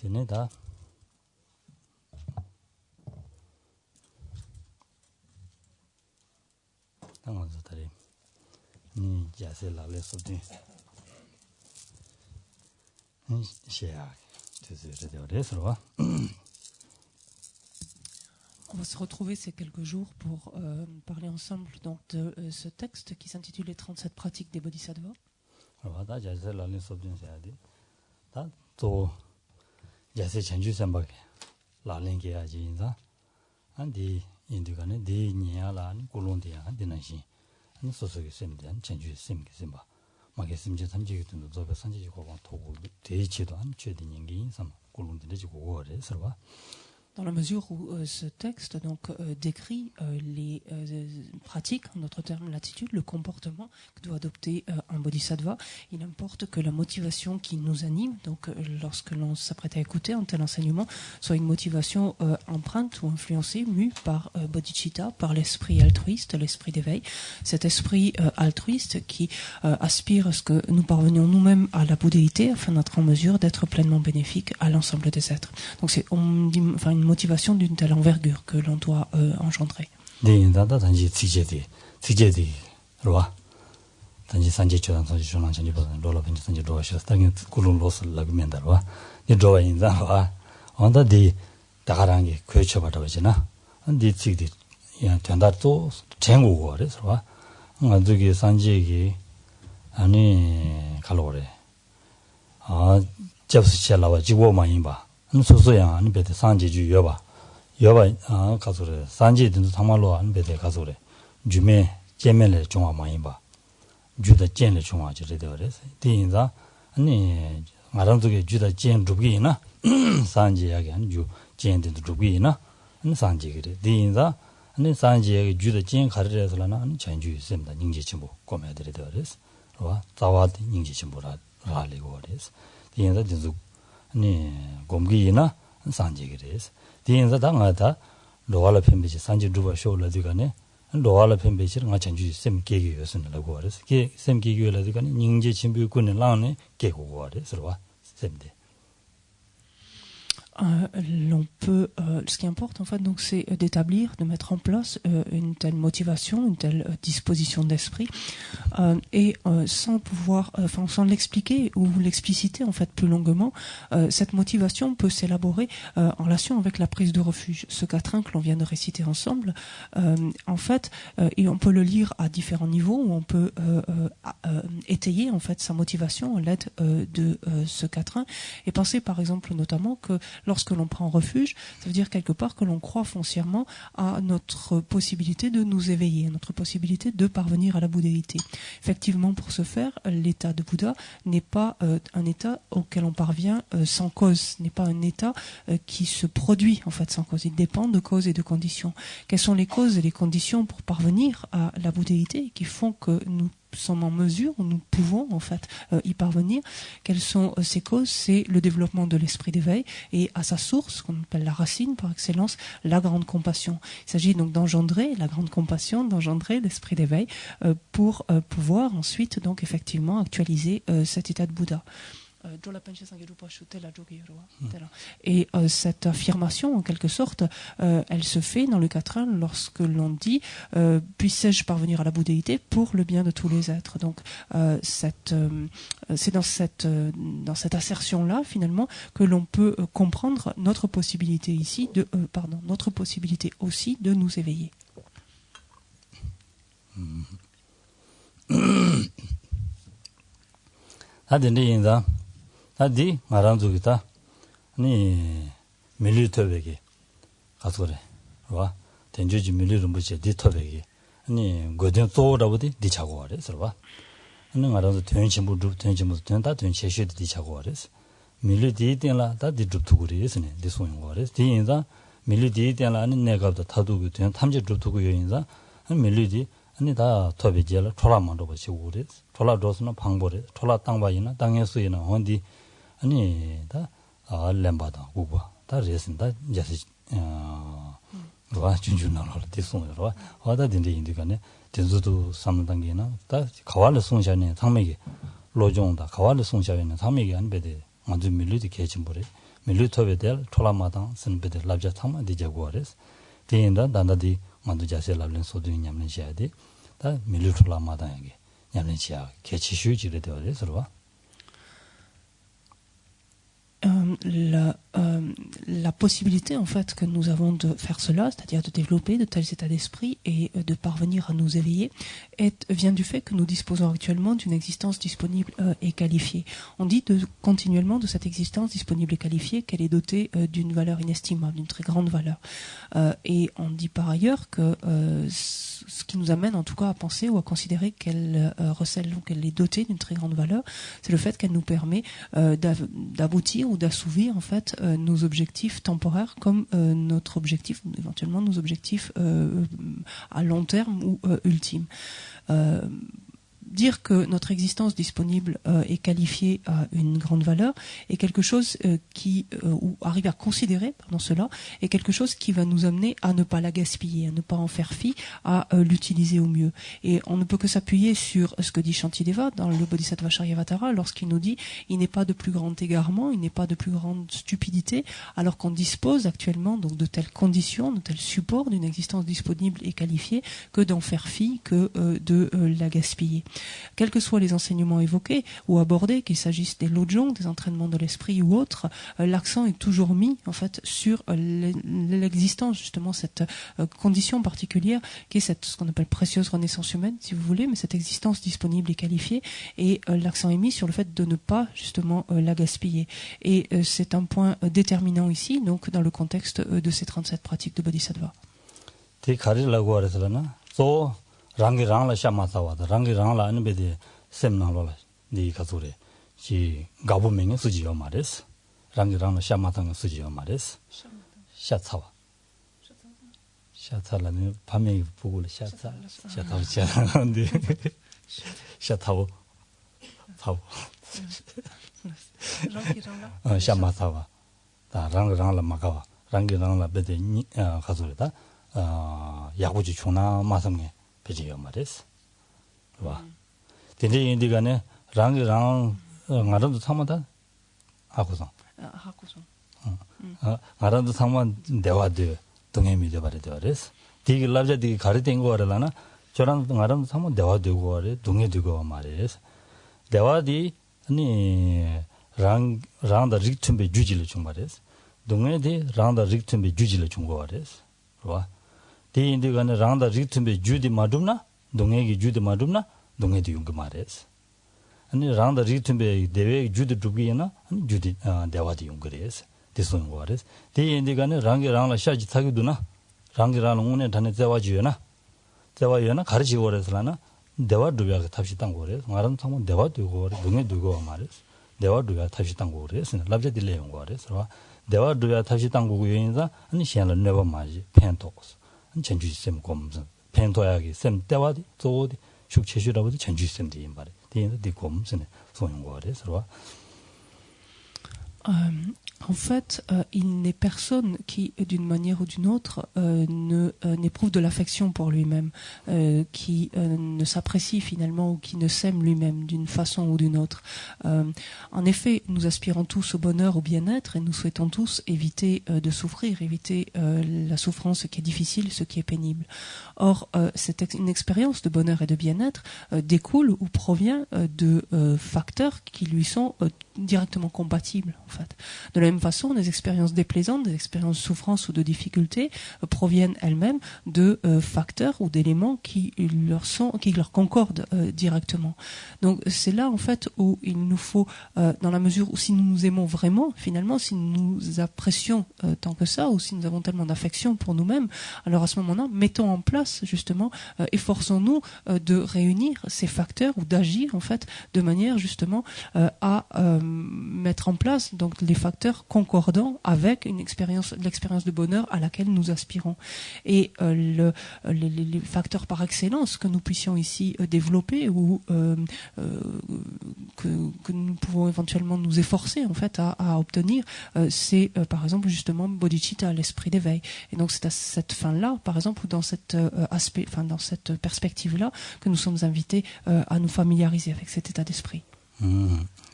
되네다. 당원서 다리. 니 야세라 레소디. 시야. 그래서 On va se retrouver ces quelques jours pour parler ensemble donc, de ce texte qui s'intitule Les 37 pratiques des Bodhisattvas. Dans la mesure où ce texte donc, décrit les pratiques, en d'autres termes l'attitude, le comportement que doit adopter un bodhisattva, il importe que la motivation qui nous anime, donc lorsque l'on s'apprête à écouter un tel enseignement, soit une motivation empreinte ou influencée, mue par bodhicitta, par l'esprit altruiste, l'esprit d'éveil, cet esprit altruiste qui aspire à ce que nous parvenions nous-mêmes à la bouddhéité afin d'être en mesure d'être pleinement bénéfique à l'ensemble des êtres. Donc c'est une motivation d'une telle envergure que l'on doit engendrer. 소소야 안 베데 산지주 여봐 가서래 산지든도 상말로 안 베데 가서래 주메 제멜레 중화 많이 봐 주다 젠레 중화 저래도 그래서 뒤인자 아니 마람도게 주다 젠 루기나 산지 이야기 아니 주 젠든도 루기나 안 산지 그래 뒤인자 아니 산지 주다 젠 가르래서라나 아니 전주 있습니다 닝지 친구 꼬매 드려도 그래서 와 자와디 닝지 친구라 라리고 그래서 뒤인자 진짜 네 곰기나 산지게레스 디엔자 당하다 로알라 펜베지 산지 두바 쇼라디가네 로알라 펜베지를 nga 전주 셈 계기였으나라고 그래서 셈 계기라디가네 닝제 진부군에 라네 계고 그래서 와 셈데 ce qui importe en fait donc c'est d'établir, de mettre en place une telle motivation, une telle disposition d'esprit et sans pouvoir, sans l'expliquer ou l'expliciter en fait plus longuement, cette motivation peut s'élaborer en relation avec la prise de refuge. Ce quatrain que l'on vient de réciter ensemble, en fait, et on peut le lire à différents niveaux où on peut étayer en fait sa motivation à l'aide de ce quatrain et penser par exemple notamment que lorsque l'on prend refuge, ça veut dire quelque part que l'on croit foncièrement à notre possibilité de nous éveiller, à notre possibilité de parvenir à la bouddhéité. Effectivement, pour ce faire, l'état de Bouddha n'est pas un état auquel on parvient sans cause, n'est pas un état qui se produit en fait sans cause. Il dépend de causes et de conditions. Quelles sont les causes et les conditions pour parvenir à la bouddhéité qui font que nous sommes en mesure, nous pouvons en fait y parvenir. Quelles sont ces causes? C'est le développement de l'esprit d'éveil et à sa source, qu'on appelle la racine par excellence, la grande compassion. Il s'agit donc d'engendrer la grande compassion, d'engendrer l'esprit d'éveil pour pouvoir ensuite donc effectivement actualiser cet état de Bouddha. Et cette affirmation, en quelque sorte, elle se fait dans le quatrain lorsque l'on dit puisse-je parvenir à la bouddhéité pour le bien de tous les êtres. Donc, c'est dans cette assertion-là, finalement, que l'on peut comprendre notre possibilité ici, notre possibilité aussi de nous éveiller. 다디 마란족이다. 아니 밀리터베게 가서 그래. 와. 된주지 밀리름 부지 디터베게. 아니 고든 또라고디 디차고 그래서 와. 아니 마란도 된침부도 된다 된체시도 디차고 그래서. 밀리디iten라 다디 줍두고 그래서네. 디소용 그래서. 디인자 밀리디iten라는 내가도 타두고 된 탐지 줍두고 요인자. 밀리디 아니 다 토베지라 초라만도 버시고 그래. 초라 도스는 방보래. 초라 땅바이나 땅에 수이나 혼디 아니 다 렘바다 고고 다 레슨다 이제 와 준준나로 됐어요. 와다 된데 인디가네 된수도 삼단계나 다 가와를 송샤네 상맥이 로종다 가와를 송샤에는 상맥이 안 배대 완전 밀리디 개침벌에 밀루토베델 톨라마당 선베델 랍자 탐마 디자고레스 대인다 단다디 만두 자세 랍렌 소드 냠는 시야디 다 밀루톨라마당에게 냠는 시야 개치슈지를 되어야 서로 la possibilité en fait que nous avons de faire cela, c'est-à-dire de développer de tels états d'esprit et de parvenir à nous éveiller, vient du fait que nous disposons actuellement d'une existence disponible et qualifiée. On dit continuellement de cette existence disponible et qualifiée qu'elle est dotée d'une valeur inestimable, d'une très grande valeur. Et on dit par ailleurs que ce qui nous amène en tout cas à penser ou à considérer qu'elle recèle, donc qu'elle est dotée d'une très grande valeur, c'est le fait qu'elle nous permet d'aboutir ou d'assouvir en fait nos objectifs temporaires comme notre objectif, éventuellement nos objectifs à long terme ou ultimes. Dire que notre existence disponible est qualifiée à une grande valeur est quelque chose ou arrive à considérer cela, est quelque chose qui va nous amener à ne pas la gaspiller, à ne pas en faire fi, à l'utiliser au mieux. Et on ne peut que s'appuyer sur ce que dit Shantideva dans le Bodhisattva Charyavatara lorsqu'il nous dit il n'est pas de plus grand égarement, il n'est pas de plus grande stupidité, alors qu'on dispose actuellement donc de telles conditions, de tels supports d'une existence disponible et qualifiée, que d'en faire fi, que de la gaspiller. Quels que soient les enseignements évoqués ou abordés, qu'il s'agisse des lojong, des entraînements de l'esprit ou autres, l'accent est toujours mis en fait sur l'existence, justement cette condition particulière qui est ce qu'on appelle précieuse renaissance humaine, si vous voulez, mais cette existence disponible et qualifiée, et l'accent est mis sur le fait de ne pas justement la gaspiller. Et c'est un point déterminant ici, donc dans le contexte de ces 37 pratiques de Bodhisattva. rangi rangla shama sawada rangi rangla anbede semnangla ni kasure ji gabu menge suji yo mares rangi rangla shama tang suji yo mares 샤차와 샤차라 네 밤에 보고 샤차 샤타오데 샤타오 타오 샤마타와 다 rangi rangla 마가와 rangi rangla bede 가서다 야구지 총나 마성에 배지요 말이스. 와. 근데 인디가네 랑이랑 나름도 상마다 하고서. 하고서. 나름도 상만 대화도 동행이 돼 버려도 그래서. 되게 랍자디 가르된 거 알아라나. 저랑 나름도 상만 대화되고 그래. 동행되고 말이스. 대화디 아니 랑다 리트임베 주지를 좀 말이스. 동행디 랑다 리트임베 주지를 준 거 말이스. 와. 대인들간에 랑다 리트임베 주디 마둠나 동해기 주디 마둠나 동해디 용거 말레스 아니 랑다 리트임베 대외 주디 두기나 아니 주디 대화디 용거레스 대소인 거레스 대인들간에 랑라 샤지 타기도나 랑랑 오늘 단에 대화지요나 대화요나 가르치 거레스라나 대화 두비가 탑시 땅 거레스 말은 상은 대화 두고 동해 두고 말레스 대화 두비가 탑시 땅 거레스 랍제 딜레 용 거레스 대화 두비가 탑시 땅 거고 요인자 아니 시안을 내가 마지 펜토스 전주시스템 검사 펜토야기 셈 때와디 조디 숙체슈라고도 전주시스템 뒤인 말이 뒤에도 검사네 소용 거래서 En fait, il n'est personne qui, d'une manière ou d'une autre, n'éprouve de l'affection pour lui-même, qui ne s'apprécie finalement ou qui ne s'aime lui-même d'une façon ou d'une autre. En effet, nous aspirons tous au bonheur, au bien-être, et nous souhaitons tous éviter de souffrir, éviter la souffrance, ce qui est difficile, ce qui est pénible. Or, une expérience de bonheur et de bien-être découle ou provient de facteurs qui lui sont directement compatibles, en fait. De la même façon, des expériences déplaisantes, des expériences de souffrance ou de difficulté proviennent elles-mêmes de facteurs ou d'éléments qui leur concordent directement. Donc c'est là en fait où il nous faut, dans la mesure où si nous nous aimons vraiment, finalement, si nous nous apprécions tant que ça, ou si nous avons tellement d'affection pour nous-mêmes, alors à ce moment-là, mettons en place justement, efforçons-nous de réunir ces facteurs ou d'agir en fait de manière justement à mettre en place donc les facteurs concordants avec l'expérience de bonheur à laquelle nous aspirons. Et les facteurs par excellence que nous puissions ici développer ou que nous pouvons éventuellement nous efforcer en fait à obtenir, c'est par exemple justement bodhicitta, l'esprit d'éveil. Et donc c'est à cette fin-là, par exemple, ou dans cet dans cette perspective-là, que nous sommes invités à nous familiariser avec cet état d'esprit.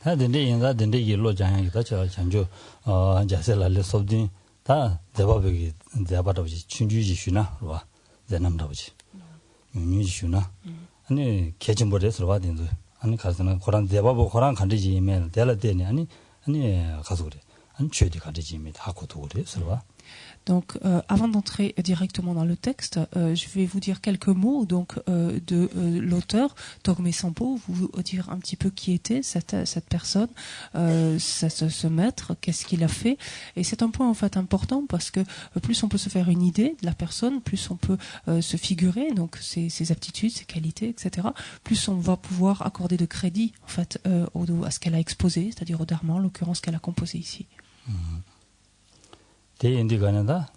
다 된데 인자 된데 일로 장이 다 장조 자세라를 섭딘 다 대바벽이 대바라버지 춘주지 쉬나 봐. 대남라버지. 윤유지 쉬나. 아니 개진벌에서 와 된도. 아니 가서는 고란 대바보 고란 간지지면 대라되니 아니 가서 그래. 아니 최대 간지지면 다 고도 그래. 서로 Donc, avant d'entrer directement dans le texte, je vais vous dire quelques mots donc de l'auteur Togme Sampo, vous dire un petit peu qui était cette personne, ce maître, qu'est-ce qu'il a fait. Et c'est un point en fait important parce que plus on peut se faire une idée de la personne, plus on peut se figurer donc ses aptitudes, ses qualités, etc. Plus on va pouvoir accorder de crédit en fait à ce qu'elle a exposé, c'est-à-dire au Dharma, en l'occurrence qu'elle a composé ici. 대인디 가는다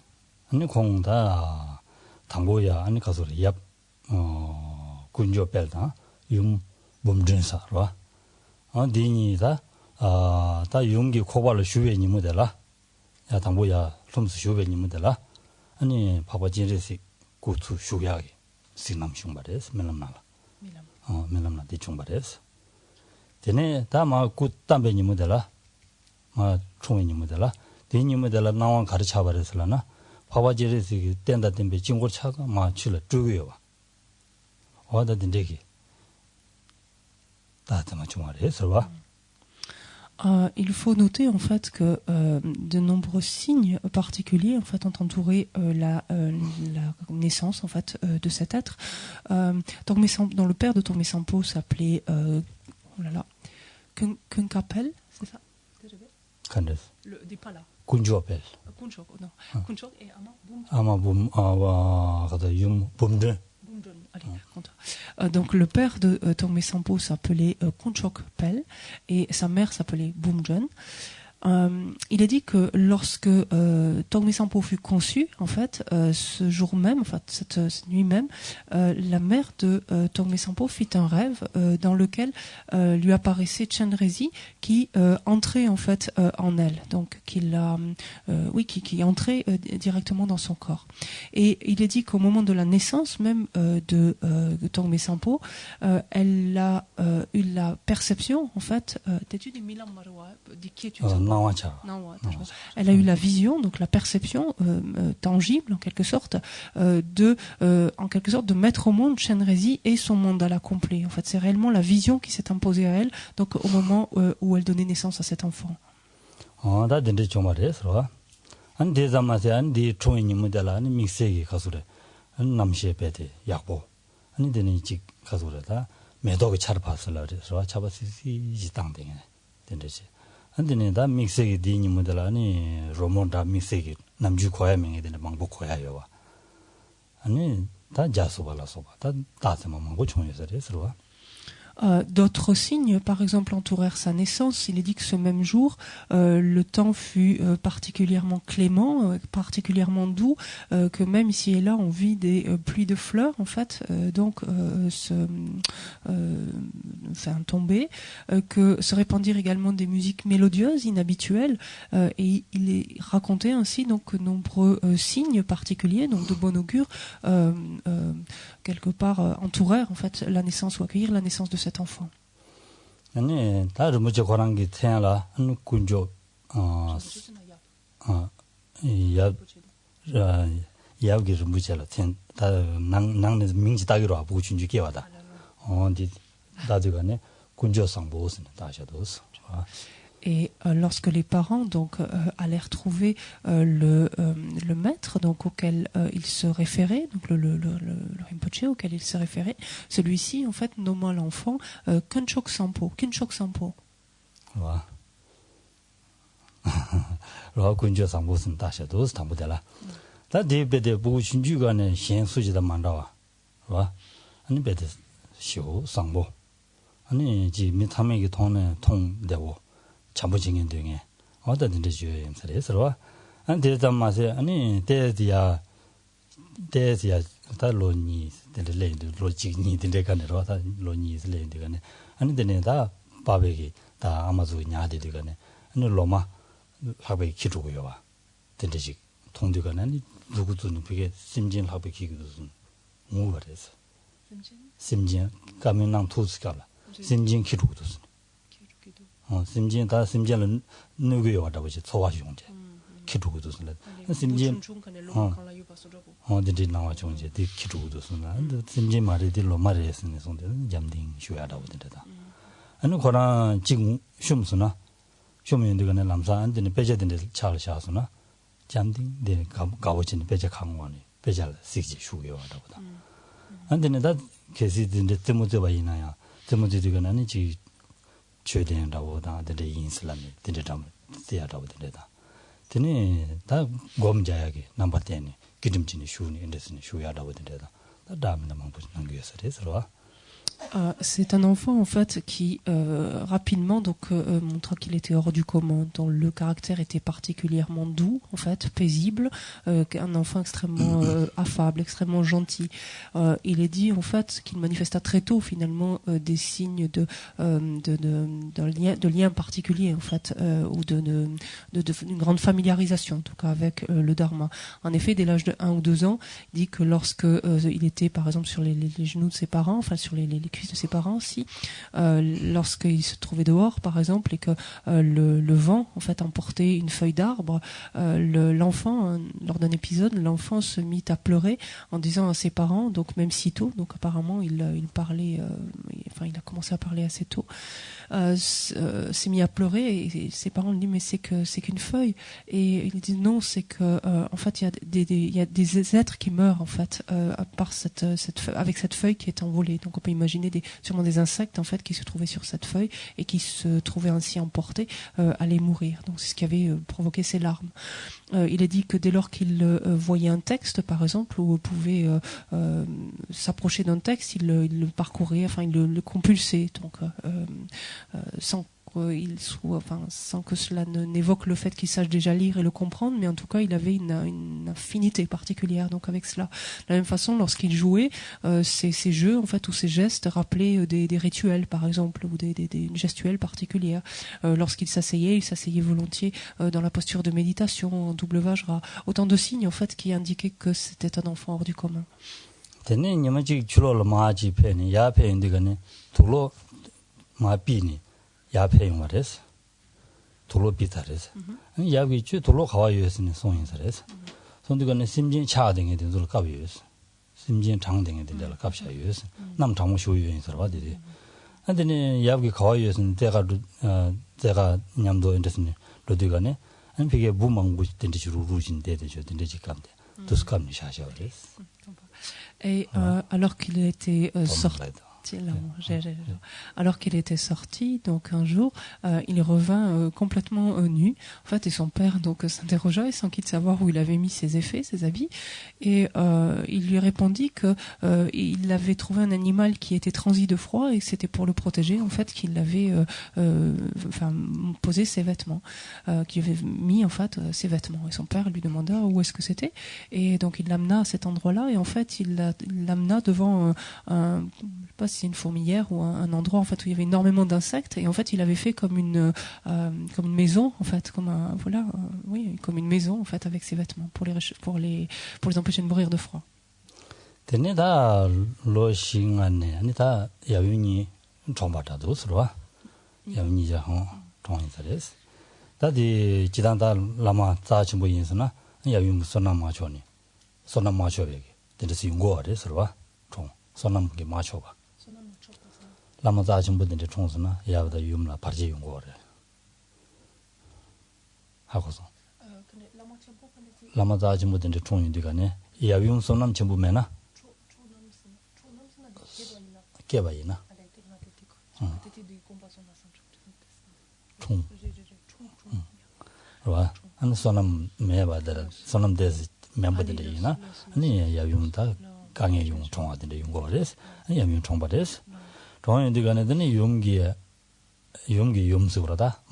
아니 공다 당보야 아니 가서리 얍 군조 벨다 용 몸전사로 디니다 다 용기 코발로 슈베니 모델라 야 당보야 롬스 슈베니 모델라 아니 바바진레시 고투 슈야기 신남 슝바레스 멜람나라 멜람나 대충바레스 되네 다마 굿담베니 모델라 마 총이니 모델라 대님들라 나왕 가르쳐 버렸으라나 바바지에서 땐다 땐베 진고 차가 마치를 쪼고요 봐. 어디 된대기. 다들 좀 말해서 봐. Il faut noter en fait que de nombreux signes particuliers en fait ont entouré la naissance en fait de cet être. Dans le père de Togme Sampo s'appelait Kunkapel, c'est ça? Le des pas là. 군조벨. Kunchok, non. Kunchok et donc le père de Togme Sampo s'appelait Kunchok Pel et sa mère s'appelait Bumjen. Il est dit que lorsque Togme Sampo fut conçu, en fait, ce jour même, en fait, cette nuit même, la mère de Togme Sampo fit un rêve dans lequel lui apparaissait Chenrezig qui entrait en fait en elle, donc qui entrait directement dans son corps. Et il est dit qu'au moment de la naissance même de Togme Sampo, elle a eu la perception, en fait, elle a eu la vision, donc la perception tangible en quelque sorte de mettre au monde Chenrezig et son mandala complet. En fait, c'est réellement la vision qui s'est imposée à elle, donc au moment où elle donnait naissance à cet enfant. 안데네다 믹스기 디니 모델아니 로몬다 믹스기 남주 고야명에 되는 방법 고야요. 아니 다 자소발라소바 다 다스만 망고 총여서레스로. D'autres signes, par exemple, entourèrent sa naissance. Il est dit que ce même jour, le temps fut particulièrement clément, particulièrement doux, que même ici et là, on vit des pluies de fleurs, en fait, tomber, que se répandirent également des musiques mélodieuses, inhabituelles, et il est raconté ainsi donc que nombreux signes particuliers, donc de bon augure, quelque part entourèrent en fait la naissance ou accueillir la naissance de cet enfant. 아니 다른 뭐지 그런 게 태어나 한 군조 야기를 무지라 텐다 낭낭의 민지 따기로 하고 준주게 와다. 어디 다들간에 군조상 보스는 다셔도스. Et lorsque les parents donc allèrent trouver le maître donc auquel il se référait, donc le Rinpoché auquel il se référait, celui-ci en fait nomma l'enfant Kunchok Sampo. 와. 라 군조 상보스는 다셔도스 담보되라. 다 대베데 보고 신주간에 현수지다 만다와. 와. 아니 베데 쇼 상보. 아니 지 미타메기 통에 통되고 참부징인 등에 어디든지 주요 임설에서 안 대담마세 아니 대디야 달로니 데레레 로직니 데레간에로 다 로니 있을래데간에 아니 데네다 바베기 다 아마도 냐데데간에 아니 로마 하베 기르고요 와 데레직 통되간에 아니 누구도 그게 심진 하베 기기도선 뭐가래서 심진 가면랑 토스가라 심진 기르고도선 심진 다 심진은 누구요 왔다 보지 소화 중제 기두고도 순다 심진 어디 나와 중제 디 기두고도 순다 심진 말이들로 말했으니 손데 잠딩 쉬어야다 보든다 아니 거랑 지금 쉬면서나 쉬면되거나 남사 안 되는 배제된데 잘 샤서나 잠딩 내 가고진 배제 강원이 배잘 시기 쉬고요 왔다 보다 안 되는 다 계시든데 때문에 봐이나야 때문에 되거나는 지 최대한다고 다 되게 인슬람이 되다면 돼야다고 되다. 되네 다 검자야게 넘버 10이 기름진이 쉬우니 인데스니 쉬어야다고 되다. 다 다음에 만 보는 거에서 그래서 C'est un enfant en fait qui rapidement montra qu'il était hors du commun, dont le caractère était particulièrement doux en fait, paisible, un enfant extrêmement affable, extrêmement gentil. Il est dit en fait qu'il manifesta très tôt finalement des signes de lien particulier en fait, ou d'une grande familiarisation en tout cas avec le dharma. En effet, dès l'âge de 1 ou 2 ans, il dit que lorsque il était par exemple sur les genoux de ses parents, enfin sur les cuisses de ses parents aussi, lorsqu'il se trouvait dehors par exemple et que le vent en fait emportait une feuille d'arbre, l'enfant, lors d'un épisode, l'enfant se mit à pleurer en disant à ses parents, donc même si tôt, donc apparemment il parlait, enfin il a commencé à parler assez tôt, s'est mis à pleurer et ses parents lui disent mais c'est qu'une feuille, et il dit non, c'est que en fait il y a des êtres qui meurent en fait par avec cette feuille qui est envolée. Donc on peut imaginer sûrement des insectes en fait qui se trouvaient sur cette feuille et qui se trouvaient ainsi emportés, allaient mourir. Donc c'est ce qui avait provoqué ces larmes. Il est dit que dès lors qu'il voyait un texte par exemple, ou pouvait s'approcher d'un texte, il le parcourait, enfin il le compulsait, donc sans que cela n'évoque le fait qu'il sache déjà lire et le comprendre, mais en tout cas il avait une affinité particulière donc avec cela. De la même façon, lorsqu'il jouait, ces jeux en fait ou ces gestes rappelaient des rituels par exemple, ou des gestuelles particulières. Lorsqu'il s'asseyait, il s'asseyait volontiers dans la posture de méditation en double vajra. Autant de signes en fait qui indiquaient que c'était un enfant hors du commun. 야페 용어레스 돌로 비타레스 야기 주 돌로 가와요스니 송인사레스 손디가네 심진 차등에 된들 갑이요스 심진 장등에 된들 갑샤요스 남 장모 쇼요인서 봐디디 근데 야기 가와요스니 제가 냠도 인데스니 로디가네 안피게 부망부 된지로 루진데 되죠 된지 감데 두스감니 샤샤레스 Et alors qu'il était sorti alors qu'il était sorti, donc un jour, il revint complètement nu. En fait, et son père donc s'interrogea et sans qu'il savoir où il avait mis ses effets, ses habits, et il lui répondit que il avait trouvé un animal qui était transi de froid et c'était pour le protéger en fait qu'il avait posé ses vêtements, qu'il avait mis en fait ses vêtements. Et son père lui demanda où est-ce que c'était, et donc il l'amena à cet endroit-là et en fait il l'amena devant je sais pas si c'est une fourmilière ou un endroit en fait où il y avait énormément d'insectes, et en fait il avait fait comme une maison en fait, comme comme une maison en fait avec ses vêtements pour les empêcher de mourir de froid. 데네다 로싱안네 아니다 야윤이 총바다도 서로와 야윤이자 총인사레스 다디 지단다 라마 자침부 인스나 야윤 소나마초니 소나마초베게 데르스 용고아레 서로와 총 소나무게 마초바 라마 자침부인데 총스나 야보다 유음라 바르지 용고아레 하고서 라마 자침부인데 총인데가네 야윤 소남 전부매나 깨봐이나 총 와, 안 소남 매바들 소남 데스 멤버들이나 아니 야용다 강에 용 총화들이 용거레스 아니 야용 총바레스 총인데 간에더니 용기 염스그러다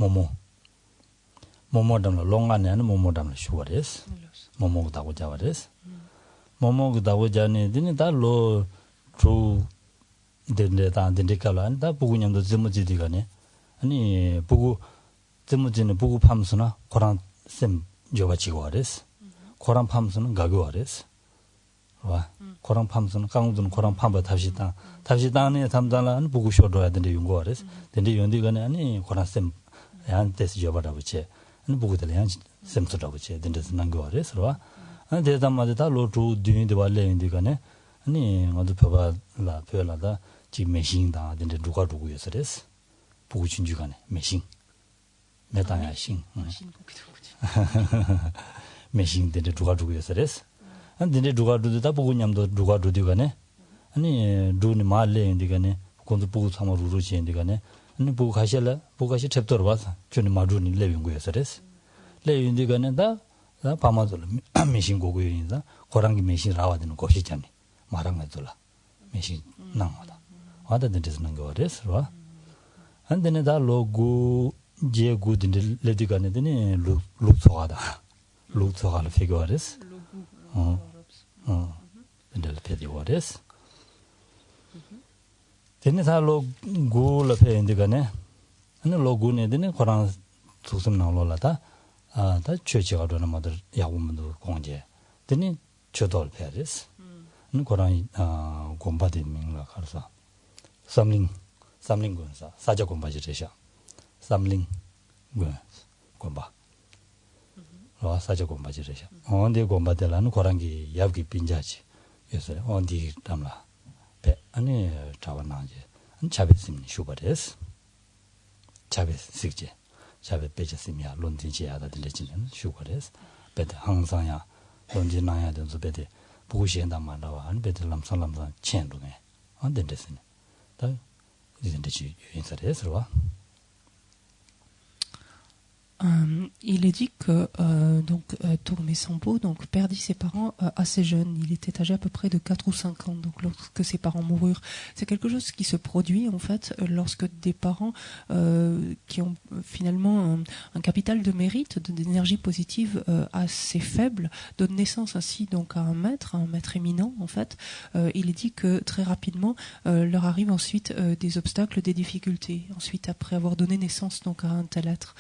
모모담 롱안에는 모모담 슈어레스 모모다고 자와레스 모모다고 자네 드니 달로 주 데데다 데데칼란 다 부구냠도 즈무지디가네 아니 부구 즈무지는 부구 팜스나 고란 셈 jobachigoares koran pamsun gagoares 와 koran pamsun 강우든 koran pamba 탑시다네 담달란 부구 쇼도야 된데 용고아res 근데 연디가네 아니 koran 셈 양 데스 여바라고 제 보고들 양 샘스라고 제 된데서 난 거래 서로 안 대담마다 다 로주 뒤인데 발레인데가네 아니 어디 펴봐라 펴라다 지금 메신다 된데 누가 누구 예서레스 보고 진주가네 메신 메다야 신 메신 된데 누가 누구 예서레스 안 된데 누가 누다 보고 냠도 누가 누디가네 아니 누니 말레인데가네 건도 보고 참아 루루지인데가네 아니 보고 가실래 보고 가시 챕터로 와서 저는 마루니 레빈 거예서레스 레빈데가네 다 파마들 메신 고고인다 고랑기 메신 라와 되는 곳이잖니 말한 거들라 메신 나마다 와다 된데서는 거래서 안 되네 다 로고 제고 된데 레디가네 되네 룩소하다 룩소하를 피고레스 근데 페디오레스 되네 다 로고 라페인데가네 아니 로고네 되네 고랑 소슴 나올라다 다 최지가 되는 모델 야구문도 공제 되네 저돌 페레스 고라이 곰바디 민라 가르사 삼링 군사 사자 곰바지레샤 삼링 곰바 로 사자 곰바지레샤 언데 곰바데라는 고랑기 야기 빈자지 그래서 언디 담라 배 아니 자원나지 차베스님 슈바레스 차베스 식제 차베 베제스미야 론딘지야다 들리지는 슈바레스 배드 항상야 론딘나야 된서 배드 보고 시행단 말라와 안 배들람 살람단 첸동에 안 된댔으니 다 이젠데지 인사를 해서 Il est dit que Tourmé Sampo perdit ses parents assez jeune. Il était âgé à peu près de 4 ou 5 ans, donc lorsque ses parents moururent. C'est quelque chose qui se produit en fait lorsque des parents qui ont finalement un capital de mérite, d'énergie positive assez faible, donnent naissance ainsi donc à un maître éminent en fait. Il est dit que très rapidement leur arrivent ensuite des obstacles, des difficultés. Ensuite, après avoir donné naissance donc à un tel être.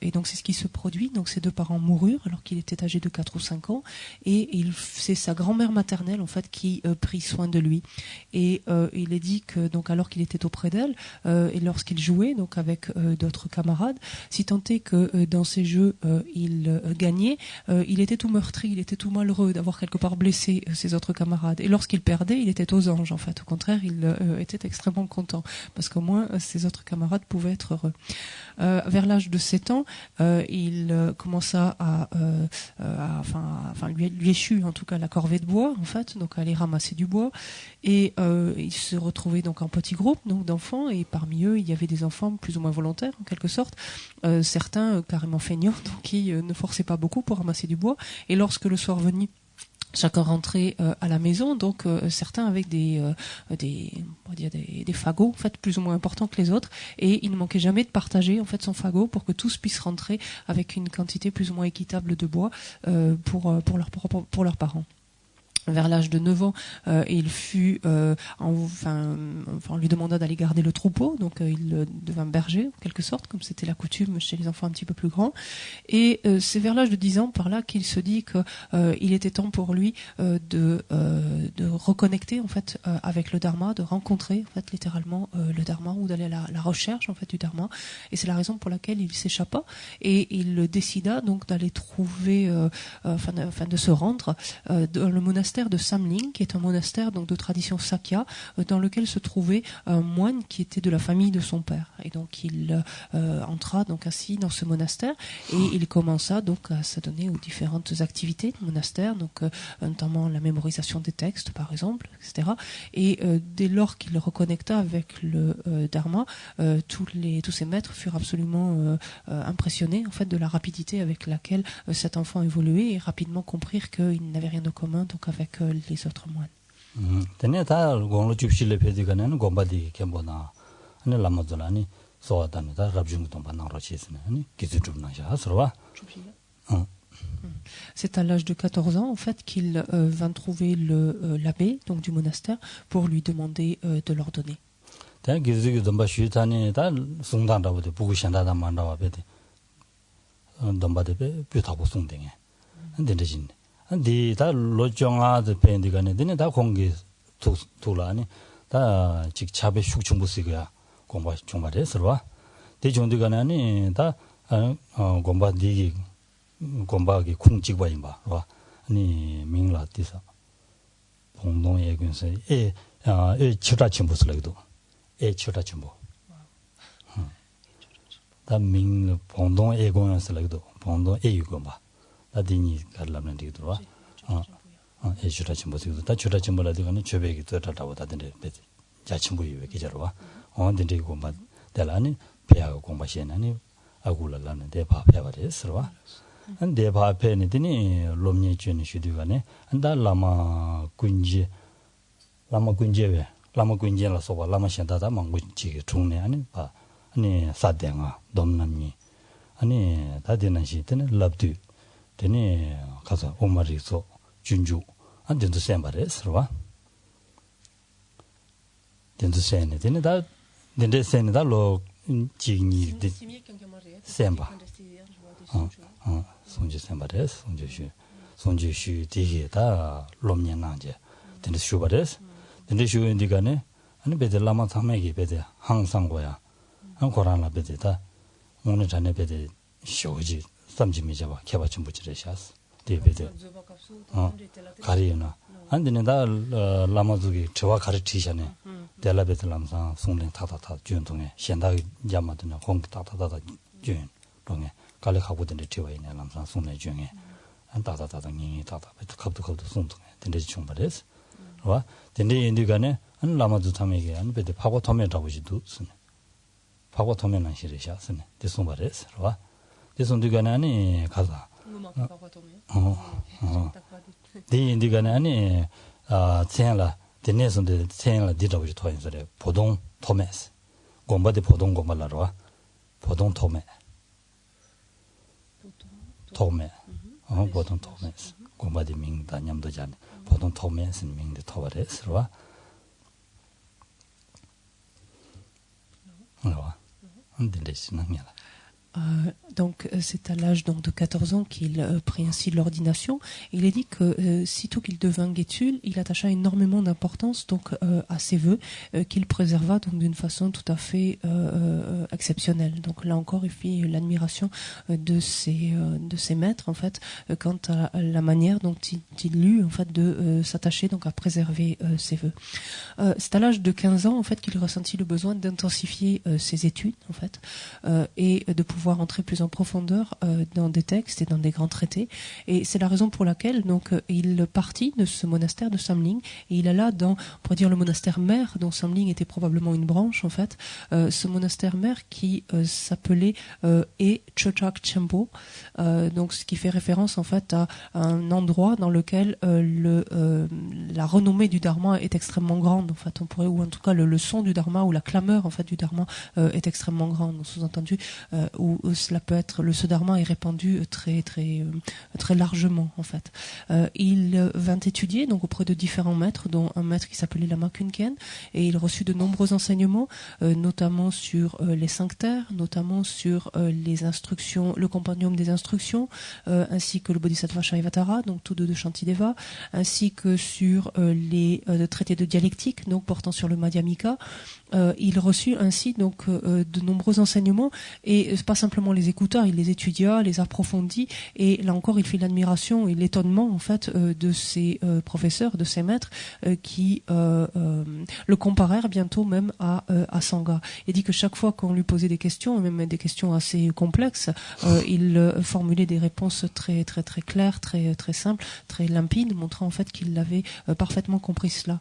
Et donc c'est ce qui se produit. Donc ses deux parents moururent alors qu'il était âgé de 4 ou 5 ans et c'est sa grand-mère maternelle en fait qui prit soin de lui. Et il est dit que donc alors qu'il était auprès d'elle et lorsqu'il jouait donc avec d'autres camarades, si tant est que dans ces jeux il gagnait, il était tout meurtri, il était tout malheureux d'avoir quelque part blessé ses autres camarades. Et lorsqu'il perdait, il était aux anges en fait. Au contraire, il était extrêmement content parce qu'au moins ses autres camarades pouvaient être heureux. Vers l'âge de 7 ans, il commença lui échut en tout cas la corvée de bois en fait, donc à aller ramasser du bois et il se retrouvait donc en petit groupe donc d'enfants et parmi eux il y avait des enfants plus ou moins volontaires en quelque sorte, certains carrément feignants donc qui ne forçaient pas beaucoup pour ramasser du bois et lorsque le soir venu chacun rentrait à la maison, donc certains avec des fagots en fait plus ou moins importants que les autres, et il ne manquait jamais de partager en fait son fagot pour que tous puissent rentrer avec une quantité plus ou moins équitable de bois pour leurs parents. Vers l'âge de 9 ans, il fut, on lui demanda d'aller garder le troupeau, donc il devint berger en quelque sorte, comme c'était la coutume chez les enfants un petit peu plus grands. Et c'est vers l'âge de 10 ans, par là, qu'il se dit que il était temps pour lui de reconnecter en fait avec le Dharma, de rencontrer en fait littéralement le Dharma ou d'aller à la recherche en fait du Dharma. Et c'est la raison pour laquelle il s'échappa et il décida donc d'aller trouver, de se rendre dans le monastère de Samling, qui est un monastère donc de tradition Sakya, dans lequel se trouvait un moine qui était de la famille de son père. Et donc il entra donc ainsi dans ce monastère et il commença donc à s'adonner aux différentes activités du monastère, donc notamment la mémorisation des textes par exemple, etc. Et dès lors qu'il reconnecta avec le Dharma, tous ces maîtres furent absolument impressionnés en fait de la rapidité avec laquelle cet enfant évoluait et rapidement comprirent qu'il n'avait rien de commun donc avec les autres moines. Tenez ta gonglo chupshile pediganen gombadi kemboda ane lamadolani soatani ta rabjung tomba nangrochisne ani kizutubna sha sorwa. C'est à l'âge de 14 ans en fait qu'il vint trouver l'abbé donc du monastère pour lui demander de l'ordonner. Ta gizugi domba shutani ta sungdan rawde bugu shandada mandawa bede domba de pyutabo sungdenge ndendejin 디 다 로정아드 밴드가네 되네 다 공기 돌아니 다 직차배 숙충부스가 공부 정말에 서와 대중들간에 다 곰바디기 곰바기 쿵직바인바 와 아니 민라티사 봉동 예군서 에 치라 침부스라기도 에 치라 침부 다민 봉동 예군서라기도 봉동 예유고마 다디니 갈라면 되더라 에 치라 침부스도 다 치라 침부라디가는 죄백이 떠다다고 다든데 자침부이 왜 기자로와 언데 곰바 달라니 배하고 공부시에는 아굴라라는 대파 배바레스로와 대파 앞에는 되니 롬니 주는 슈디가네 안다 라마 군지에 라마 군지라서 봐 라마 신다다 망고지 중네 아니 봐 아니 사대가 dom남니 아니 다되는 시때는 랍드 되니 가서 오마리소 준주 안 된도 셈바레스로와 된도 셈네 되니 다 된데 셈네 달로 지니 셈바 손지 셈바레스 손지슈 디게다 롬년나제 근데 슈바레스 근데 슈인디가네 아니 베데 라마 참매기 베데 항상 거야 한 고란라 베데다 오늘 전에 베데 쇼지 삼지미 잡아 개바 좀 붙이래샤스 데베데 가리나 안데네다 라마즈기 저와 가르치샤네 델라베트 람상 송랭 타타타 준동에 현다 야마드나 홍 타타타타 준 동에 갈래하고 된데 되어있네 람상 송랭 중에 안 타타타타 니 타타베트 갑도 송동에 된데 중바레스 와 된데 인디가네 안 라마즈 타메게 안 베데 파고 토메라고지도 쓰네 파고 토메난 시레샤스네 데송바레스 와 데송디가네 아니 가자 인디가네 아니 첸라 데네선데 첸라 디라고지 토인서래 보동 토메스 곰바데 보동 곰발라로와 보동 토메 보동 토메스 곰바데 밍다 냠도잔 보동 토메스 밍데 토바레스로와 와 안데레스나냐 Donc c'est à l'âge donc de 14 ans qu'il prit ainsi l'ordination. Il est dit que sitôt qu'il devint Guétul, il attacha énormément d'importance donc à ses vœux qu'il préserva donc d'une façon tout à fait exceptionnelle. Donc là encore, il fit l'admiration de ses maîtres en fait quant à la manière dont il eut en fait de s'attacher donc à préserver ses vœux. C'est à l'âge de 15 ans en fait qu'il ressentit le besoin d'intensifier ses études en fait et de pouvoir entrer plus en profondeur dans des textes et dans des grands traités. Et c'est la raison pour laquelle donc il partit de ce monastère de Samling et il alla dans, on pourrait dire, le monastère mère dont Samling était probablement une branche en fait, ce monastère mère qui s'appelait E Chochak Chembo, donc ce qui fait référence en fait à un endroit dans lequel la renommée du Dharma est extrêmement grande en fait, on pourrait, ou en tout cas le son du Dharma ou la clameur en fait du Dharma est extrêmement grande, sous-entendu où cela peut être, ce dharma est répandu très largement en fait. Il vint étudier donc auprès de différents maîtres, dont un maître qui s'appelait Lama Kunken, et il reçut de nombreux enseignements, notamment sur les 5 terres, notamment sur les instructions, le compendium des instructions, ainsi que le Bodhisattva Shaivatara, donc tous deux de Shantideva, ainsi que sur les traités de dialectique, donc portant sur le Madhyamika. Il reçut ainsi donc de nombreux enseignements et pas simplement les écouta, il les étudia, les approfondit et là encore il fit l'admiration et l'étonnement en fait de ses professeurs, de ses maîtres qui le comparèrent bientôt même à Sangha. Il dit que chaque fois qu'on lui posait des questions, même des questions assez complexes, il formulait des réponses très claires, très simples, très limpides, montrant en fait qu'il avait parfaitement compris cela.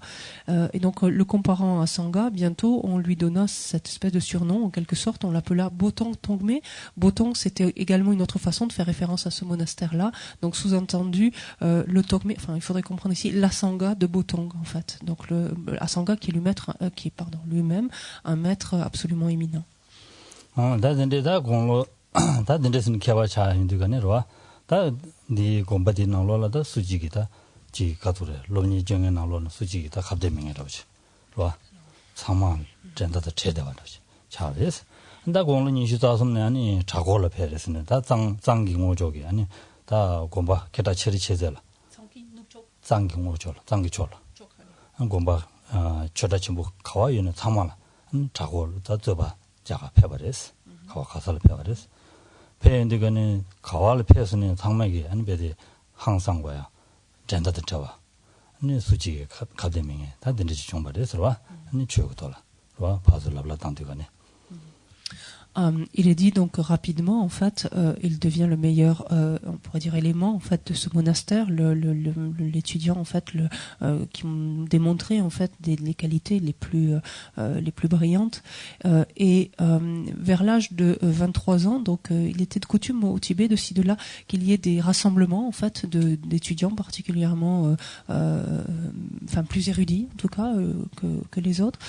Et donc le comparant à Sangha, bientôt on lui donna cette espèce de surnom, en quelque sorte, on l'appela Botong Tongme. Botong, c'était également une autre façon de faire référence à ce monastère-là. Donc sous-entendu, le Tongme, enfin il faudrait comprendre ici l'Asanga de Botong en fait. Donc l'Asanga qui est lui-même un maître absolument éminent. 상만 전다다 체대와라지 차베스 근데 공론 인슈다섬네 아니 자고를 패랬으네 다 장기모족이 아니 다 공바 게다 처리 체제라 장기모족 공바 쳐다침부 가와요는 상만 자고를 다 줘봐 자가 패버렸어 가와 가살 배워res 배인데가네 가와를 배서는 상막이 아니 배대 항상 거야 젠다들 잡아 아니 수지게 가데밍에 다 된지 좀 말해서 아니 추고 돌아 와 파슬라블라 당되가네. Il est dit donc rapidement, en fait, il devient le meilleur, on pourrait dire, élément en fait de ce monastère, l'étudiant en fait, qui ont démontré en fait les qualités les plus brillantes. Et vers l'âge de 23 ans, donc il était de coutume au Tibet de ci de là qu'il y ait des rassemblements en fait d'étudiants particulièrement, enfin plus érudits en tout cas que les autres.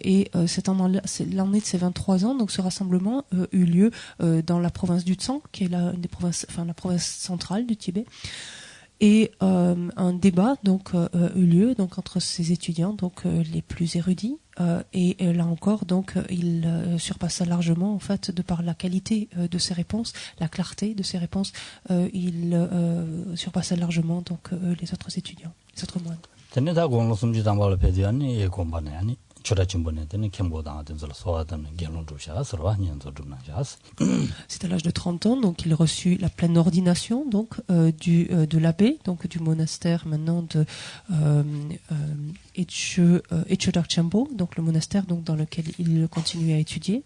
Et c'est l'année de ses 23 ans, donc ce rassemblement eut lieu dans la province du Tsang, qui est une des provinces, enfin la province centrale du Tibet. Et un débat donc eut lieu donc entre ces étudiants donc les plus érudits et là encore donc il surpassa largement en fait de par la qualité de ses réponses, la clarté de ses réponses, il surpassa largement donc les autres étudiants, les autres moines. C'est à l'âge de 30 ans donc il reçut la pleine ordination donc de l'abbé donc du monastère maintenant de Echodak-Chambo, donc le monastère donc dans lequel il continuait à étudier.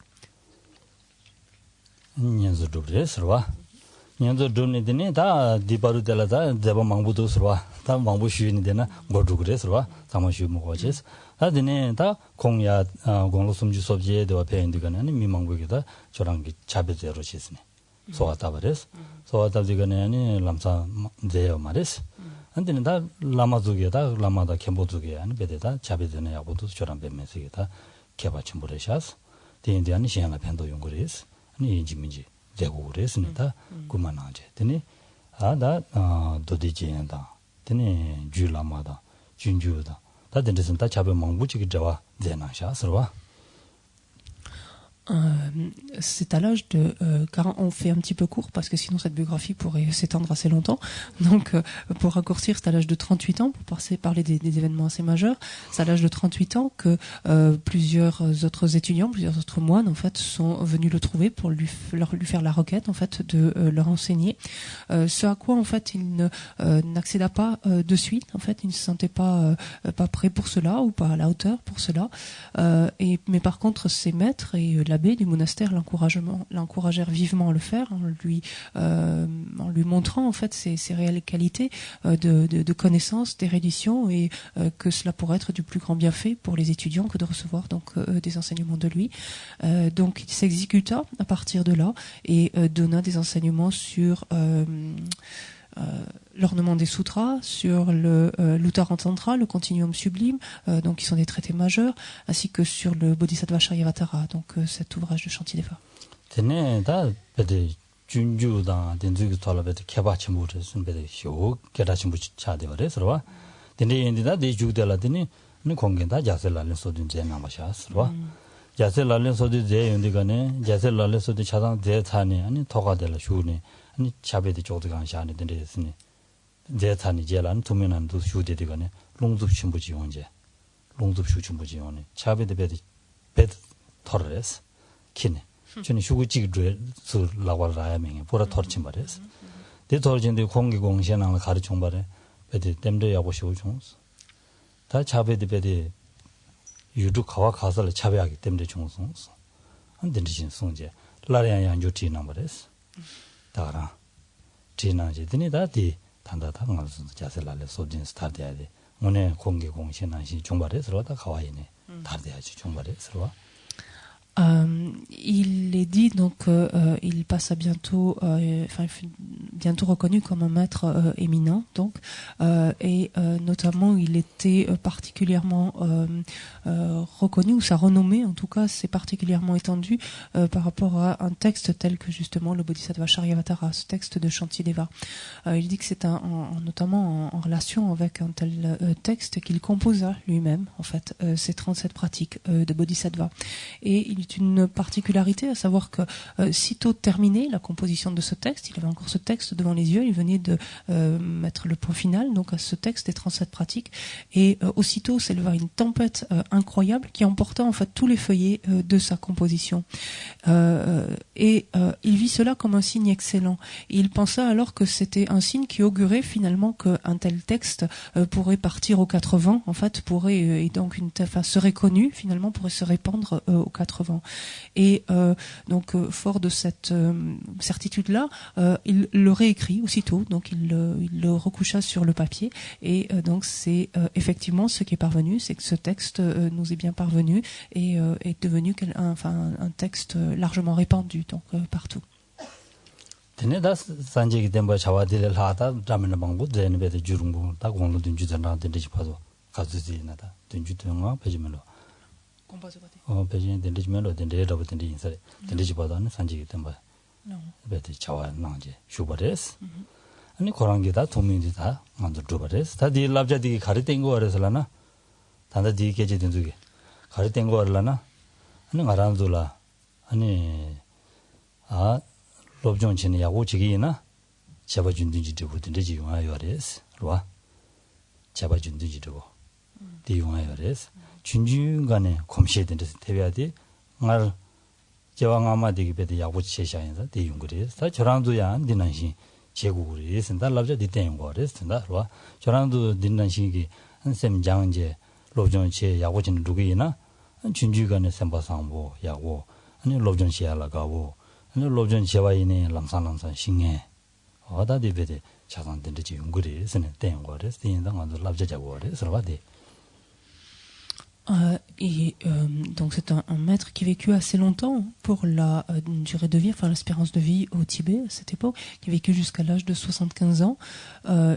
년도 돈이더니 다 디바루 데라다 데바 망부도 서와 다 망부 쉬니 되나 거두 그래서 다만 쉬 먹어지 다드네 다 공야 공로 숨주 소비에 되어 배인들가는 미망부기다 저랑 자베대로 시스네 소하다 버레스 소하다 지가네 람사 데요 말레스 안데는 다 라마족이다 라마다 캠보족이 아니 베데다 자베되네 야고도 저랑 뱀메스기다 개바침 버레샤스 데인디안이 시행아 팬도 용거레스 아니 인지민지 되고 그랬습니다. 그만하지. 되니 아다 도디지엔다. 되니 줄라마다 준주다. 다 된데선 다 잡에 망부지기 저와 되나샤스와. C'est à l'âge de car on fait un petit peu court parce que sinon cette biographie pourrait s'étendre assez longtemps. Donc pour raccourcir, c'est à l'âge de 38 ans pour parler des événements assez majeurs. C'est à l'âge de 38 ans que plusieurs autres étudiants, plusieurs autres moines en fait sont venus le trouver pour lui faire la requête en fait de leur enseigner. Ce à quoi en fait il n'accéda pas de suite. En fait, il ne se sentait pas prêt pour cela ou pas à la hauteur pour cela. Mais par contre, ses maîtres et l'abbé du monastère l'encouragèrent vivement à le faire en lui montrant en fait ses réelles qualités de connaissance, d'érudition et que cela pourrait être du plus grand bienfait pour les étudiants que de recevoir donc des enseignements de lui. Donc il s'exécuta à partir de là et donna des enseignements sur l'ornement des sutras, sur l'Uttara Tantra, le continuum sublime, donc qui sont des traités majeurs, ainsi que sur le Bodhisattva Charyavatara, donc cet ouvrage de Shantideva. 준주다 된주기 돌아베도 개바침부터 순베도 쇼 개다침부 차되어래서와 근데 인디다 대주들라더니 는 공견다 자셀라는 소든 제나마샤스와 자셀라는 소든 제연디가네 자셀라는 소든 차당 대타니 아니 토가될 슈네 아니 차베디 조드간 샤네 된데스니 대타니 제란 두면한도 슈데디가네 롱습 신부지 원제 롱습 슈침부지 원네 차베디 베드 토르레스 키네 저는 휴구직을 수 라와라야명에 보라 터친 말이었어. 대 터진데 공기 공시나는 가르쳐 말에 베디 땜도 야고 쉬고 좀. 다 차베디 베디 유두 가와 가서를 차베하기 때문에 중송. 안 된지신 송제. 라리아야 유티나 말이었어. 다라. 지나지 드니다디 단다다 가서 자세라래 소진 스타트해야 돼. 오늘 공기 공시나시 중발에서 다 가와이네. 다돼야지 중발에서 와. Il est dit donc il passa bientôt, il fut bientôt reconnu comme un maître éminent donc et notamment il était particulièrement reconnu ou sa renommée en tout cas s'est particulièrement étendue par rapport à un texte tel que justement le Bodhisattva Charyavatara, ce texte de Shantideva. Il dit que c'est notamment en relation avec un tel texte qu'il composa lui-même en fait ces 37 pratiques de Bodhisattva et il une particularité, à savoir que sitôt terminé la composition de ce texte, il avait encore ce texte devant les yeux, il venait de mettre le point final donc à ce texte des 37 pratiques, et aussitôt s'éleva une tempête incroyable qui emporta en fait tous les feuillets de sa composition. Il vit cela comme un signe excellent. Et il pensa alors que c'était un signe qui augurait finalement qu'un tel texte pourrait partir aux quatre vents, en fait, et donc serait connu finalement, pourrait se répandre aux quatre vents. Et donc fort de cette certitude-là, il le réécrit aussitôt, donc il le recoucha sur le papier, et donc c'est effectivement ce qui est parvenu, c'est que ce texte nous est bien parvenu et est devenu un texte largement répandu donc partout. Teneda sanjegi demba chawadile lhata jamena bangbu denbede jurungbu ta gonglo dunju zana dendeji pazo kazuzi nada dunju tunga pejimelo pejin dendeji melo dendeji rabu dendeji insare dendeji pazo ane sanjegi demba bede chawa nangje shubares ani korangi da tomindi da manzo drubares ta di labja di khari tengo areslana tanda di keje denzuge khari tengo arlana ani ngaranzula ani lob종 전에 야고 지기나 잡아준든지 되고든지 용하여레스 로아 잡아준든지 되고 대용하여레스 준중간에 검시해든지 대비하디 말 제왕아마 되기 배대 야고 제시하면서 대용거리스 다 저랑도야 니난신 제국으로 예선다 랍자 디땡 거레스다 로아 저랑도 니난신기 한샘 장제 lob종 제 야고진 누구이나 준중간에 선바상보 야고 아니 lob종 시야라가고 lobjon chewaine lamsan singhe oda de bede chasan den de yunguri sene ten gore sin da ngado labja jagore srawade. Donc c'est un maître qui a vécu assez longtemps pour la durée de vie, enfin l'espérance de vie au Tibet à cette époque, qui a vécu jusqu'à l'âge de 75 ans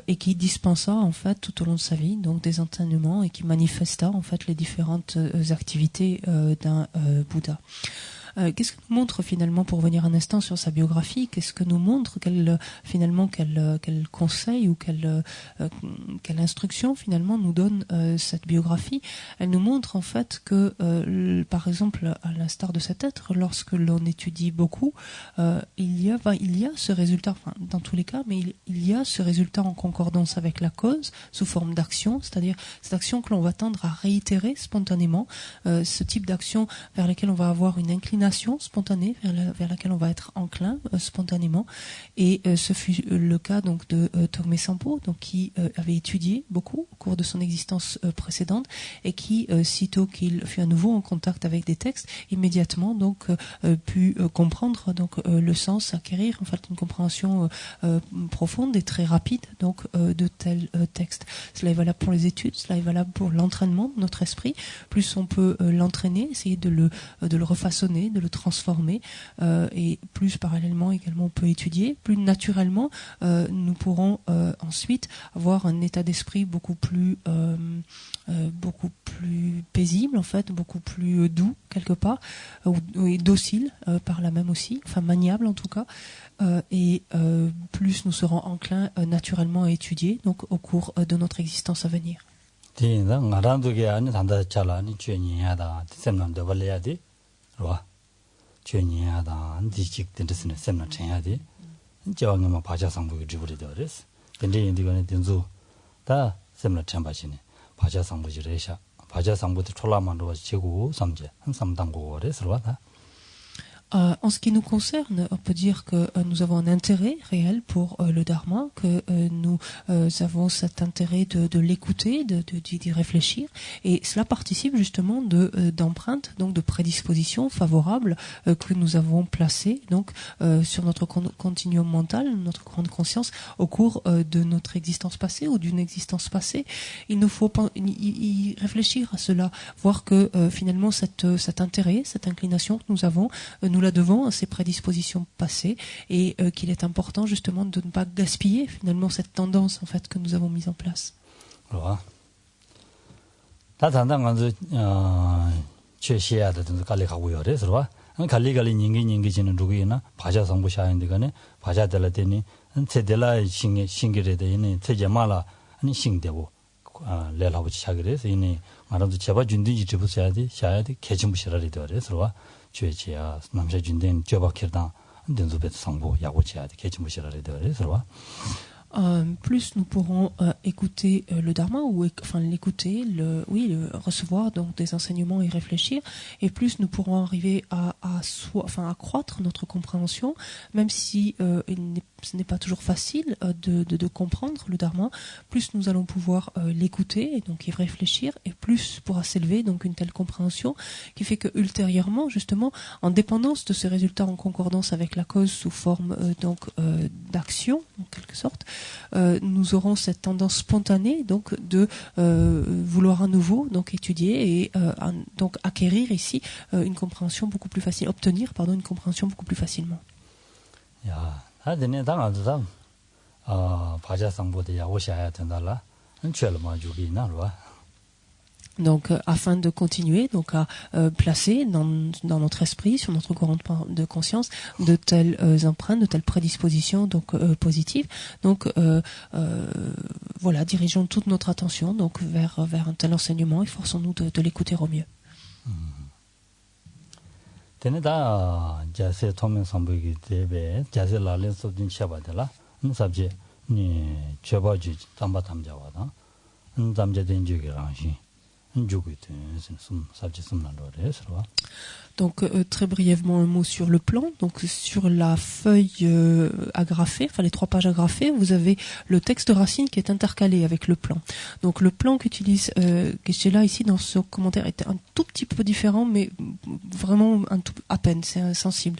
et qui dispensa en fait tout au long de sa vie donc des enseignements et qui manifesta en fait les différentes activités d'un Bouddha. Qu'est-ce que nous montre finalement, pour revenir un instant sur sa biographie, qu'est-ce que nous montre, quel conseil ou quelle instruction finalement nous donne cette biographie? Elle nous montre en fait que, par exemple, à l'instar de cet être, lorsque l'on étudie beaucoup, il y a ce résultat, enfin dans tous les cas, mais il y a ce résultat en concordance avec la cause sous forme d'action, c'est-à-dire cette action que l'on va tendre à réitérer spontanément, ce type d'action vers laquelle on va avoir une inclination spontanée, vers laquelle on va être enclin spontanément. Et ce fut le cas donc de Togme Sampo, donc qui avait étudié beaucoup au cours de son existence précédente et qui, sitôt qu'il fut à nouveau en contact avec des textes, immédiatement donc put comprendre donc le sens, acquérir en fait une compréhension profonde et très rapide donc de tels textes. Cela est valable pour les études, cela est valable pour l'entraînement de notre esprit. Plus on peut l'entraîner, essayer de le refaçonner, de le transformer, et plus parallèlement également on peut étudier, plus naturellement nous pourrons ensuite avoir un état d'esprit beaucoup plus paisible en fait, beaucoup plus doux quelque part, et docile par là même aussi, enfin maniable en tout cas, et plus nous serons enclins naturellement à étudier donc au cours de notre existence à venir. 죄니하다 안디직 된데스네 셈나 챙야디 저왕마 바자 상부기 지부리더레스 근데 인디가네 된주 다 셈나 참바시네 바자 상부지레샤 바자 상부도 촐라만도 지고 삼제 한 삼당고레스 와다. En ce qui nous concerne, on peut dire que nous avons un intérêt réel pour le Dharma, que nous avons cet intérêt de l'écouter, d'y réfléchir, et cela participe justement d'empreintes, donc de prédispositions favorables que nous avons placées donc sur notre continuum mental, notre courant de conscience au cours de notre existence passée ou d'une existence passée. Il nous faut y réfléchir à cela, voir que finalement cet intérêt, cette inclination que nous avons, nous la devons à ces prédispositions passées, et qu'il est important justement de ne pas gaspiller finalement cette tendance en fait que nous avons mise en place. Voilà. 레라고 시작을 이니 말아도 제바 준든지 집으셔야지 샤야지 개침부시라리 되어서와 죄지야 남자 준된 저박히다 된소베 상부 야고지야지 개침부시라리 되어서와 plus nous pourrons écouter le dharma ou enfin l'écouter, recevoir donc des enseignements et réfléchir, et plus nous pourrons arriver à accroître notre compréhension, même si ce n'est pas toujours facile de comprendre le dharma. Plus nous allons pouvoir l'écouter et donc y réfléchir, et plus pourra s'élever donc une telle compréhension qui fait que ultérieurement, justement, en dépendance de ce résultat, en concordance avec la cause sous forme d'action en quelque sorte, nous aurons cette tendance spontanée donc de vouloir à nouveau donc étudier et donc acquérir ici une compréhension beaucoup plus facile, obtenir une compréhension beaucoup plus facilement. Donc, afin de continuer donc à placer dans notre esprit, sur notre courant de conscience, de telles empreintes, de telles prédispositions donc positives. Donc, voilà, dirigeons toute notre attention donc vers un tel enseignement et forçons-nous de l'écouter au mieux. teneda jase tomen sambugi debe jase lalen sobdin chabadela sabje ni chabaji tamba tamjawada tamje denjugi ranshi Donc très brièvement un mot sur le plan. Donc sur la feuille agrafée, enfin les 3 pages agrafées, vous avez le texte racine qui est intercalé avec le plan. Donc le plan qu'utilise Geshe-la ici dans ce commentaire est un tout petit peu différent, mais vraiment à peine, c'est sensible.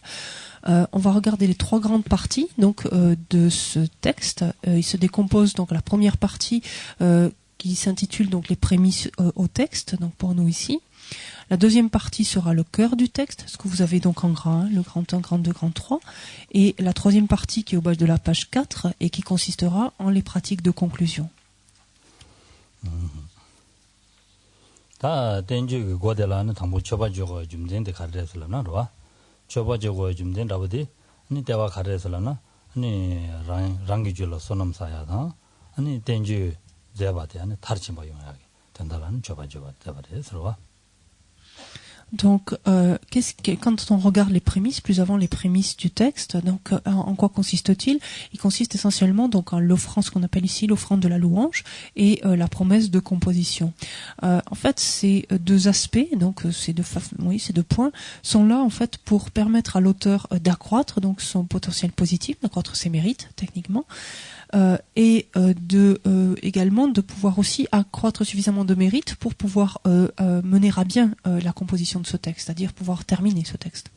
On va regarder les 3 grandes parties donc de ce texte. Il se décompose donc la première partie qui s'intitule donc les prémices au texte, donc pour nous ici. La deuxième partie sera le cœur du texte, ce que vous avez donc en grand 1, le grand 1, grand 2, grand 3. Et la troisième partie qui est au bas de la page 4 et qui consistera en les pratiques de conclusion. 다 된주 고대라는 당부 쳐봐주고 줌된데 가르쳐서라나 로 쳐봐주고 줌된 라버디 아니 대화 가르쳐서라나 아니 랑기줄로 소놈사야다 아니 된주 제바데 아니 다르지 모양하게 된다라는 쳐봐주고 대바래서와. Donc, quand on regarde les prémices, plus avant les prémices du texte, donc en quoi consiste-t-il? Il consiste essentiellement donc en l'offrande, ce qu'on appelle ici l'offrande de la louange, et la promesse de composition. En fait, ces 2 aspects, donc ces 2 points, sont là en fait pour permettre à l'auteur d'accroître donc son potentiel positif, d'accroître ses mérites techniquement. Et également de pouvoir aussi accroître suffisamment de mérite pour pouvoir mener à bien la composition de ce texte, c'est-à-dire pouvoir terminer ce texte.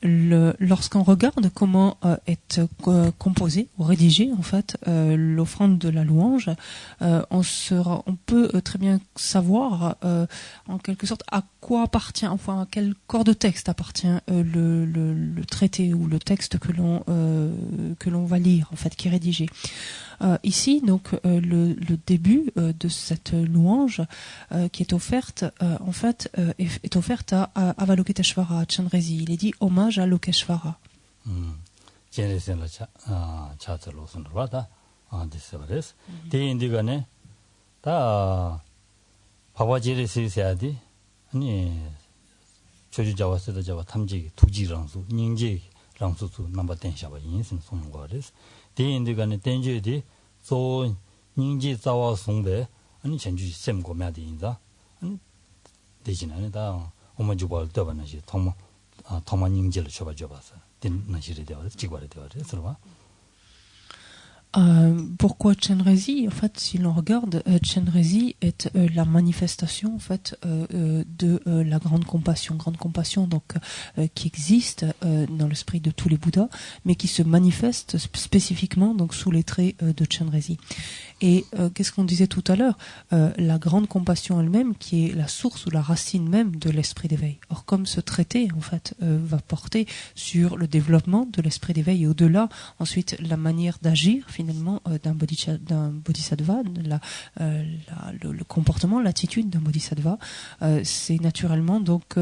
Lorsqu'on regarde comment est composée ou rédigée en fait l'offrande de la louange, on peut très bien savoir en quelque sorte à quoi appartient, enfin à quel corps de texte appartient le traité ou le texte que l'on va lire en fait, qui est rédigé. Ici, donc, le début de cette louange qui est offerte, en fait, est offerte à Avalokiteshvara, à Chandresi. Il est dit hommage à Lokeshvara. 대인들간에 된주디 소 닝지 자와 송배 아니 전주 셈 고매디인다 아니 대신에 다 오마주벌 떠바나시 토마 닝지를 줘봐서 된나시리 되어 지과리 되어 서로. Pourquoi Chenrezi? En fait, si l'on regarde, Chenrezi est la manifestation en fait de la grande compassion donc qui existe dans l'esprit de tous les Bouddhas, mais qui se manifeste spécifiquement donc sous les traits de Chenrezi. Et qu'est-ce qu'on disait tout à l'heure? La grande compassion elle-même, qui est la source ou la racine même de l'esprit d'éveil. Or, comme ce traité en fait va porter sur le développement de l'esprit d'éveil et au-delà, ensuite la manière d'agir finalement finalement d'un bodhisattva, le comportement, l'attitude d'un bodhisattva. C'est naturellement donc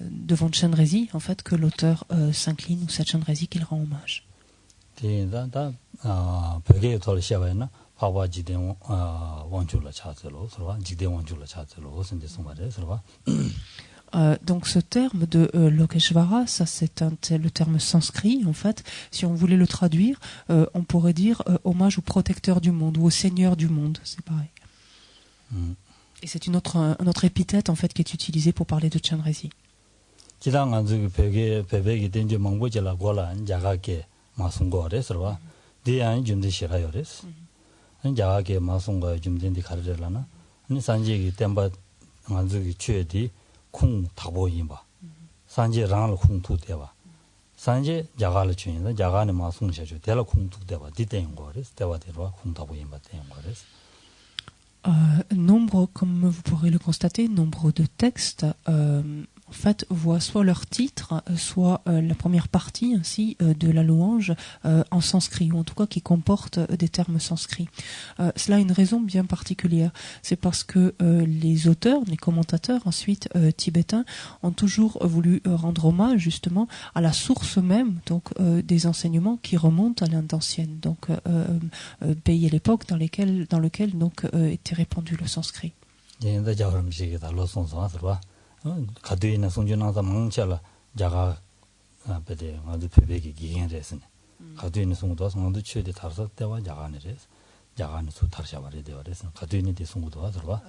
devant Chenrezig en fait que l'auteur s'incline, ou c'est Chenrezig qu'il rend hommage. Donc ce terme de Lokeshvara, ça c'est le terme sanskrit en fait. Si on voulait le traduire, on pourrait dire hommage au protecteur du monde ou au seigneur du monde, c'est pareil. Et c'est un autre épithète en fait qui est utilisé pour parler de Chenrezig. 콩 타보 임바 산제 랑을 콩 투대바 산제 자가를 주인다 자가는 마송셔주 대라 콩 투대바 디대인 거레스 대와대로 콩 타보 임바 대인 거레스. Nombre, comme vous pourrez le constater, nombre de textes en fait voient soit leur titre, soit la première partie ainsi de la louange en sanskrit, ou en tout cas qui comporte des termes sanskrits. Cela a une raison bien particulière, c'est parce que les auteurs, les commentateurs ensuite tibétains ont toujours voulu rendre hommage justement à la source même donc des enseignements qui remontent à l'Inde ancienne, donc pays et l'époque dans lequel donc était répandu le sanskrit. 가드이나 송준나사 망찰라 자가 베데 아주 베베기 기행레스네 가드이나 송도 송도 취에데 다르서 때와 자가네레스 자가네 수 타르샤바레 되어레스 가드이니 데 송도 하더라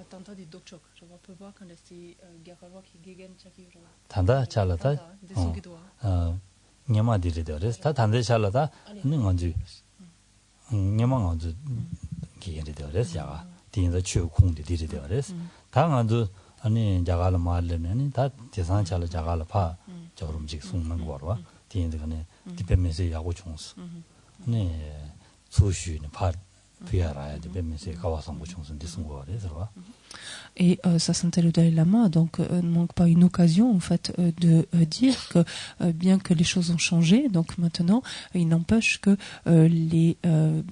단다 잘라다 냐마디레 되어레스 다 단데 잘라다 능언지 냐망 아주 기행레 되어레스 자가 디인의 취 공디 디레 되어레스 당아도 아니 자갈을 말려면 다 대상차를 자갈을 파 저름직 숨는 거로 뒤에 간에 디페메스 야고 총수 네 수슈는 파 피아라야 디페메스 가와서 고 총수 디슨 거래서. Et Sainte le Dalai Lama donc ne manque pas une occasion en fait de dire que bien que les choses ont changé, donc maintenant il n'empêche que les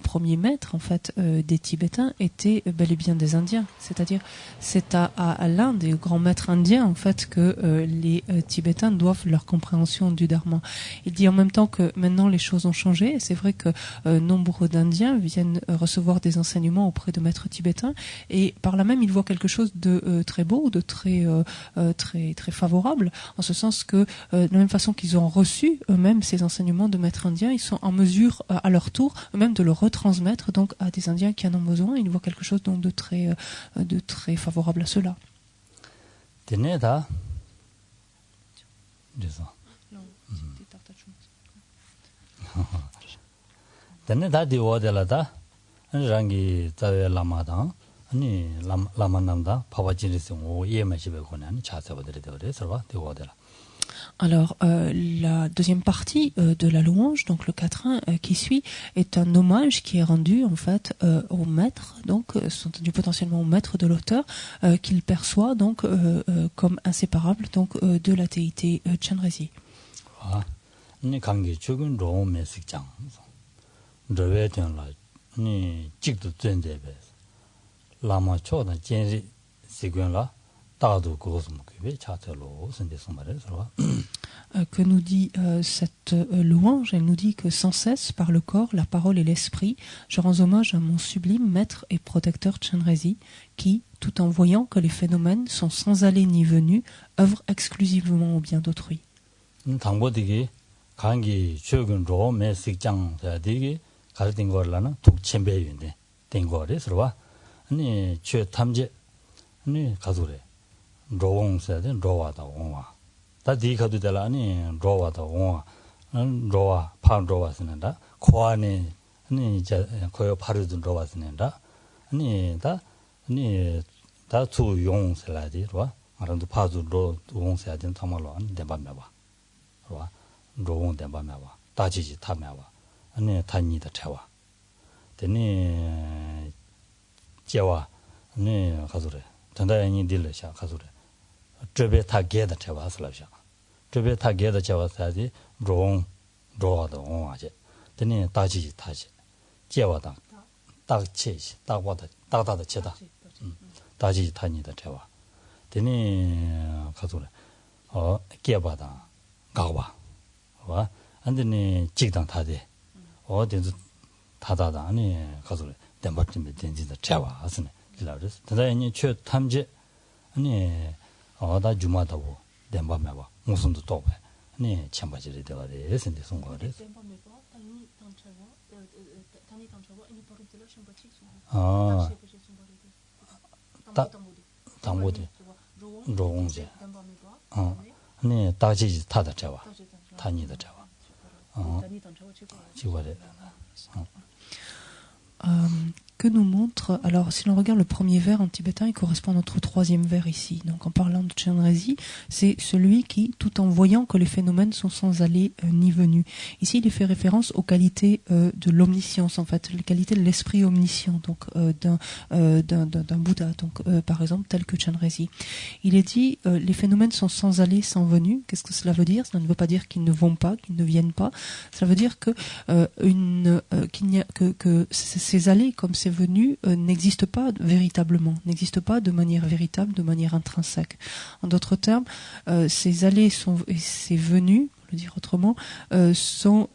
premiers maîtres en fait des Tibétains étaient bel et bien des Indiens, c'est-à-dire c'est à l'un des grands maîtres indiens en fait que les Tibétains doivent leur compréhension du Dharma. Il dit en même temps que maintenant les choses ont changé, et c'est vrai que nombre d'Indiens viennent recevoir des enseignements auprès de maîtres tibétains, et par là même ils voient quelque chose de très beau, de très favorable, en ce sens que de la même façon qu'ils ont reçu eux-mêmes ces enseignements de maîtres indiens, ils sont en mesure à leur tour eux-mêmes de le retransmettre donc à des Indiens qui en ont besoin. Ils voient quelque chose donc de très favorable à cela. Alors, la deuxième partie de la louange, donc le quatrain qui suit, est un hommage qui est rendu en fait au maître, donc sous-entendu potentiellement au maître de l'auteur, qu'il perçoit donc comme inséparable donc de la déité Chenrezig. Lama choda jenri siguen la tadu gosum kube chatelo sende somare sera. Que nous dit cette louange? Elle nous dit que sans cesse, par le corps, la parole et l'esprit, je rends hommage à mon sublime maître et protecteur Chenrezig, qui, tout en voyant que les phénomènes sont sans aller ni venue, œuvre exclusivement au bien d'autrui. 당보디기 강기 최근 로메 식장 자디기 가르된 거라나 독 쳔배인데 된 거래 서와 아니 최 탐제 아니 가소래 로옹세든 로와다 옹와 다디 가도 되라니 로와다 옹와 로와 판 로와스는다 코안에 아니 이제 거여 바르든 로와스는다 아니 다 투용세라디 로와 말도 파주 로 옹세든 참말로 안 대밤매봐 로와 로옹 대밤매봐 다지지 타매봐 아니 단이다 채와 되니 제와 네 가소래 전다연이 딜레샤 가소래 저베 타게다 채와슬라샤 저베 타게다 채와사지 롱 로아도 옹아제 되네 다지 타지 제와다 딱체지 딱보다 딱다다 제다 다지 타니다 제와 되네 가도래 개바다 가봐 와 안되네 직당 타대 어디서 타다다 아니 가도래 덴버팀에 된지다 제와 하스네 길라르스 대단히 최 탐지 아니 다 주마다고 덴바메와 무슨도 또 아니 참바지를 되어래 선데 송거래 당보디 로옹제 아니 다지 타다 자와 타니다 자와 지와래 Que nous montre, alors si l'on regarde le premier vers en tibétain, il correspond à notre troisième vers ici. Donc en parlant de Chenrezig, c'est celui qui, tout en voyant que les phénomènes sont sans aller ni venue. Ici, il fait référence aux qualités de l'omniscience, en fait, les qualités de l'esprit omniscient, donc d'un Bouddha, donc par exemple tel que Chenrezig. Il est dit, les phénomènes sont sans aller, sans venue. Qu'est-ce que cela veut dire? Cela ne veut pas dire qu'ils ne vont pas, qu'ils ne viennent pas. Cela veut dire que qu'il n'y a que ces allées comme ces venues n'existent pas véritablement, n'existent pas de manière véritable, de manière intrinsèque. En d'autres termes, ces allées et ces venues, pour le dire autrement, sont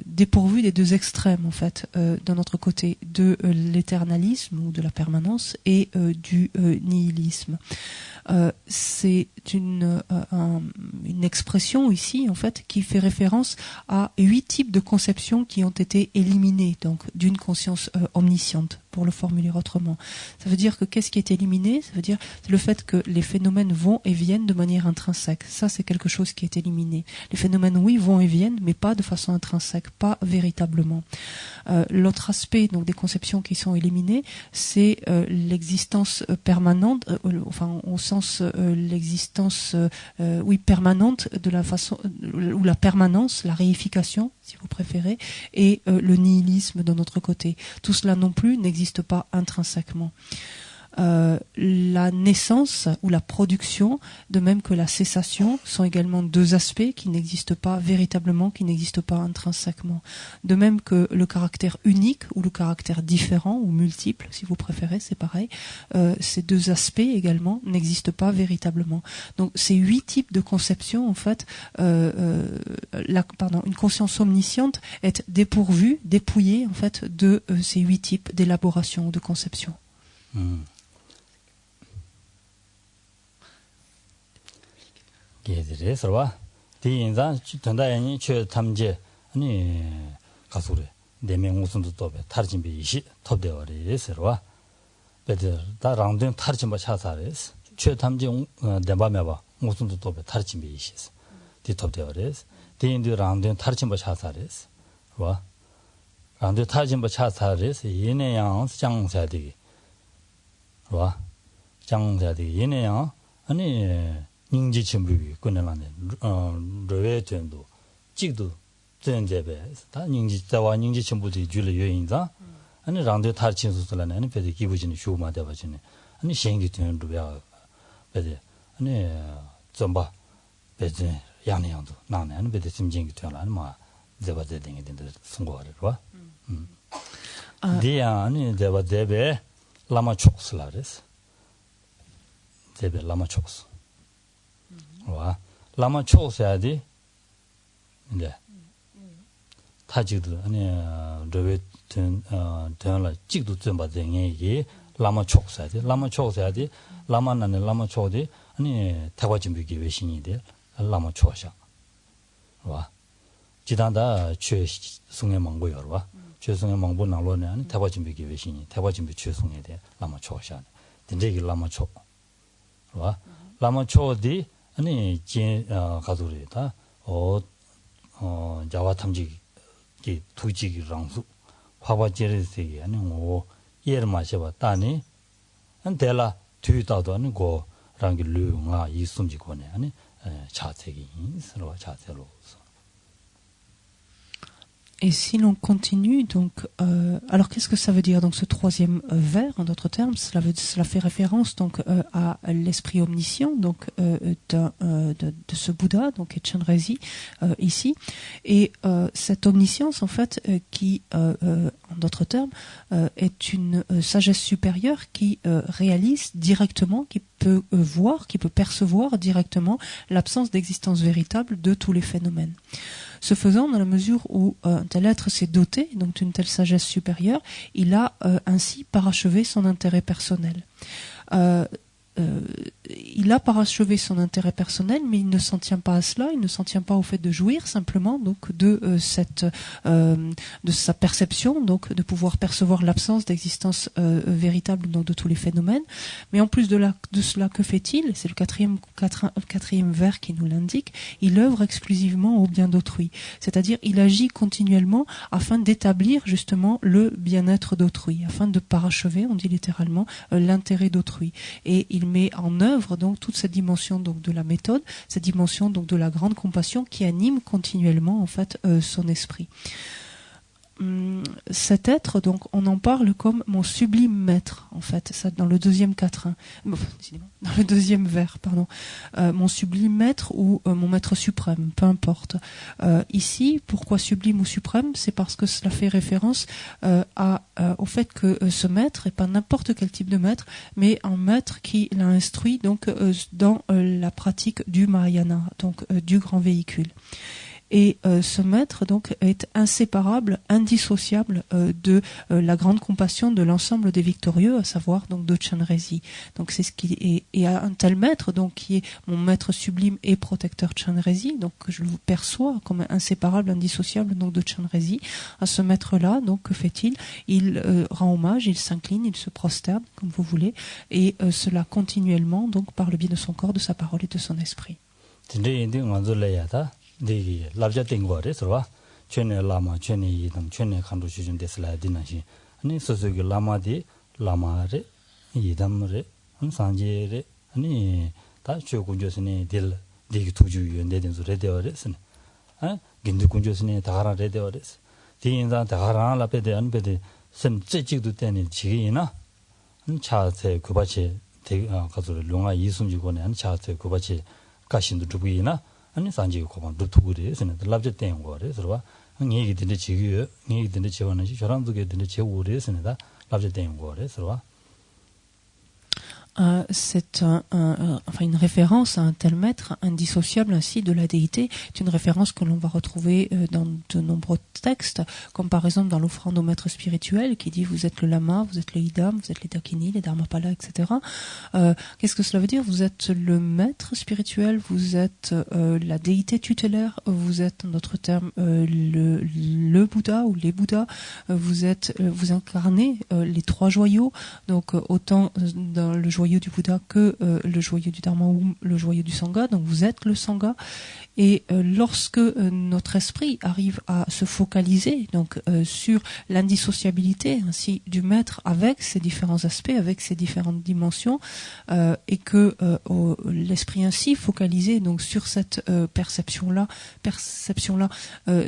dépourvues des deux extrêmes en fait, d'un autre côté, de l'éternalisme ou de la permanence et du nihilisme. C'est une expression ici en fait qui fait référence à 8 types de conceptions qui ont été éliminés donc d'une conscience omnisciente, pour le formuler autrement. Ça veut dire que qu'est-ce qui est éliminé? Ça veut dire c'est le fait que les phénomènes vont et viennent de manière intrinsèque. Ça c'est quelque chose qui est éliminé. Les phénomènes oui vont et viennent mais pas de façon intrinsèque, pas véritablement. L'autre aspect donc des conceptions qui sont éliminées, c'est l'existence permanente, enfin au sens l'existence permanente de la façon ou la permanence, la réification si vous préférez, et le nihilisme de notre côté. Tout cela non plus n'existe pas intrinsèquement. La naissance ou la production, de même que la cessation, sont également deux aspects qui n'existent pas véritablement, qui n'existent pas intrinsèquement. De même que le caractère unique ou le caractère différent ou multiple, si vous préférez, c'est pareil. Ces deux aspects également n'existent pas véritablement. Donc ces 8 types de conceptions, en fait, une conscience omnisciente est dépourvue, dépouillée en fait de ces 8 types d'élaboration ou de conception. 게들이 서와 디인자 전다연이 최 탐제 아니 가수래 네명 우선도 또베 타르진비 이시 톱되어리 서와 베드 다랑된 타르진바 차사레스 최 탐제 네바메바 우선도 또베 타르진비 이시 디 톱되어레스 디인도 랑된 타르진바 차사레스 와 랑된 타르진바 차사레스 예내양 장사되기 와 장사되기 예내양 아니 닝지 침부기 끝내라네 로웨전도 찍도 전제베 다 닝지 자와 닝지 침부지 줄의 요인자 아니 랑데 타르친수들라네 아니 베데 기부진이 쇼마 되버지네 아니 생기 되는 로야 베데 아니 좀바 베데 양양도 나네 아니 베데 심진기 되라는 뭐 제바데 딩이 된다 송고를 와 디야 아니 제바데베 라마 촉슬라레스 제베 라마 촉스 와 라마 초세야디 네 타지도 아니 저베든 전라 찍도 좀 받는 게 라마 초세야디 라마나네 라마 초디 아니 타과진비기 외신이데 라마 초샤 와 지단다 최 송의 망고여 와 최송의 망고 나로네 아니 타과진비기 외신이 타과진비 최송에 대 라마 초샤 된데기 라마 초와 라마 초디 아니 제 가도리다 자와 탐지 기 투지기랑수 화바제르세기 아니 뭐 예를 마셔봐 따니 안텔라 뒤다도 아니 고 랑기 류가 이숨지고네 아니 자책이 서로 자세로 Et si l'on continue, donc, alors qu'est-ce que ça veut dire? Donc, ce troisième vers, en d'autres termes, cela fait référence donc à l'esprit omniscient, donc de ce Bouddha, donc Chenrezig ici, et cette omniscience en fait, qui, en d'autres termes, est une sagesse supérieure qui réalise directement, qui peut voir, qui peut percevoir directement l'absence d'existence véritable de tous les phénomènes. Ce faisant, dans la mesure où un tel être s'est doté donc d'une telle sagesse supérieure, il a ainsi parachevé son intérêt personnel. Il a parachevé son intérêt personnel, mais il ne s'en tient pas à cela, il ne s'en tient pas au fait de jouir simplement donc de sa perception, donc de pouvoir percevoir l'absence d'existence véritable donc, de tous les phénomènes. Mais en plus de cela, que fait-il? C'est le quatrième vers qui nous l'indique. Il œuvre exclusivement au bien d'autrui, c'est-à-dire il agit continuellement afin d'établir justement le bien-être d'autrui, afin de parachever, on dit littéralement, l'intérêt d'autrui. Et il met en œuvre donc toute cette dimension donc de la méthode, cette dimension donc de la grande compassion qui anime continuellement en fait son esprit. Cet être, donc, on en parle comme mon sublime maître, en fait, ça dans le deuxième quatrain, dans le deuxième vers, pardon, mon sublime maître ou mon maître suprême, peu importe. Ici, pourquoi sublime ou suprême? C'est parce que cela fait référence au fait que ce maître est pas n'importe quel type de maître, mais un maître qui l'a instruit donc dans la pratique du Mahayana, donc du grand véhicule. Et ce maître donc est inséparable, indissociable de la grande compassion de l'ensemble des victorieux, à savoir donc de Chenrezig. Donc c'est ce qui est, et à un tel maître donc qui est mon maître sublime et protecteur Chenrezig, donc que je le perçois comme inséparable, indissociable donc de Chenrezig. À ce maître-là, donc que fait-il? Il rend hommage, il s'incline, il se prosterne, comme vous voulez, et cela continuellement donc par le biais de son corps, de sa parole et de son esprit. 네 랍자 된 거래 서와 전에 라마 전에 이담 전에 간도 주준 됐을라 디나시 아니 소소기 라마디 라마레 이담레 산제레 아니 다 최고조스네 딜 디기 투주 연대된 소리 되어랬으네 아 긴드 군조스네 다가라 되어랬어 디인자 다가라 라페데 안베데 선 찌직도 되는 지기나 차세 그바치 가서 롱아 이숨지고네 안 차세 그바치 가신도 두부이나 아니 산지 고반 두투그리 세네 랍제 땡 거래 서와 얘기 듣는 지기 얘기 듣는 지원은 저람도게 듣는 제우리 세네다 랍제 땡 거래 서와 c'est enfin une référence à un tel maître indissociable ainsi de la déité. C'est une référence que l'on va retrouver dans de nombreux textes, comme par exemple dans l'offrande au maître spirituel qui dit vous êtes le lama, vous êtes le hidam, vous êtes les dakini, les dharmapala, etc. Qu'est-ce que cela veut dire? Vous êtes le maître spirituel, vous êtes la déité tutélaire, vous êtes en d'autres termes le Bouddha ou les Bouddhas, vous incarnez les trois joyaux, donc autant dans le joyau du Bouddha que le joyau du Dharma ou le joyau du Sangha, donc vous êtes le Sangha. Et lorsque notre esprit arrive à se focaliser donc sur l'indissociabilité ainsi du maître avec ses différents aspects, avec ses différentes dimensions, et que l'esprit ainsi focalisé donc sur cette perception-là,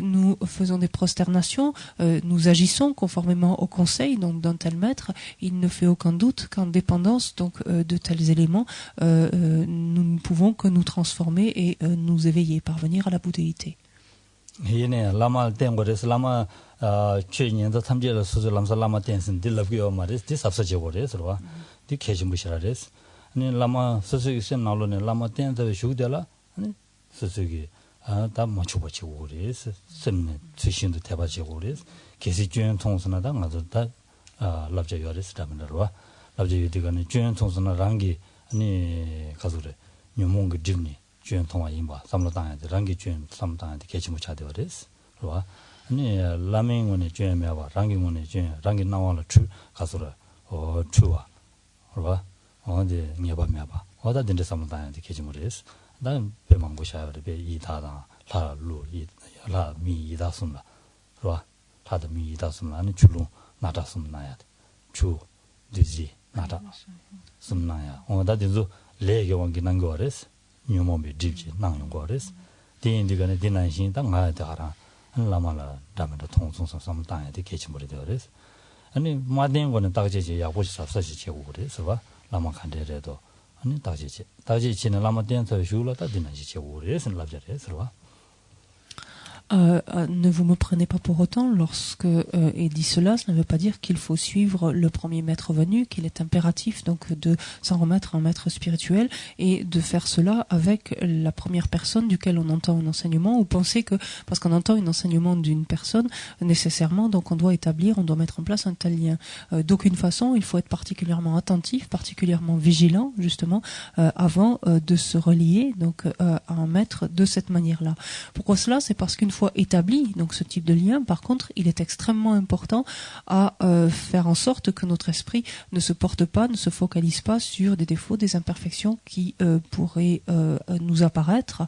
nous faisons des prosternations, nous agissons conformément au conseil donc d'un tel maître. Il ne fait aucun doute qu'en dépendance donc de tels éléments, nous ne pouvons que nous transformer et nous éveiller, parvenir à la bouddhéité. 얘네 라마 땡거레스 라마 최년도 탐제를 수저 람사 라마 땡슨 딜럽기요 말이스 디삽사제 버레스로 디 계심부시라레스 아니 라마 서서기선 나로네 라마 땡도 슈데라 아니 서서기 다 맞춰버치 오레스 셈네 최신도 대바지 오레스 계시준 통선하다 가서 다 랍자 요레스 담으러와 랍자 요디가네 준 통선하 랑기 아니 가서래 녀몽그 dim니 주연 통화 임바 삼로당한테 랑기 주연 삼당한테 개치무 차되어레스 그러와 아니 라밍원에 주연 매봐 랑기원에 주연 랑기 나와라 추 가서라 추와 그러와 어디 녀봐 매봐 어디 된데 삼당한테 개치무레스 난 배망고 샤요레 배 이다다 라루 이라 미 이다숨라 그러와 다도 미 이다숨라 아니 줄로 나다 숨나야 추 디지 나다 숨나야 어디 된저 레게 원기 난거레스 녀몸이 집지 나는 거레스 디인디가네 디난신 딱 마야다라 라마라 담에도 통송성 삼당에 개침물이 되어서 아니 마된 거는 다제제 야고시 삽사시 제고 그래서 봐 라마 칸데레도 아니 다제지는 라마 된서 슈라다 디나시 제고 그래서 랍자래서 봐 Ne vous me prenez pas pour autant lorsque il dit cela, ça ne veut pas dire qu'il faut suivre le premier maître venu, qu'il est impératif donc de s'en remettre à un maître spirituel et de faire cela avec la première personne duquel on entend un enseignement ou penser que parce qu'on entend un enseignement d'une personne nécessairement donc on doit mettre en place un tel lien. D'aucune façon, il faut être particulièrement attentif, particulièrement vigilant justement avant de se relier donc à un maître de cette manière-là. Pourquoi cela? C'est parce qu'une fois établi, donc ce type de lien, par contre, il est extrêmement important à faire en sorte que notre esprit ne se porte pas, ne se focalise pas sur des défauts, des imperfections qui pourraient nous apparaître,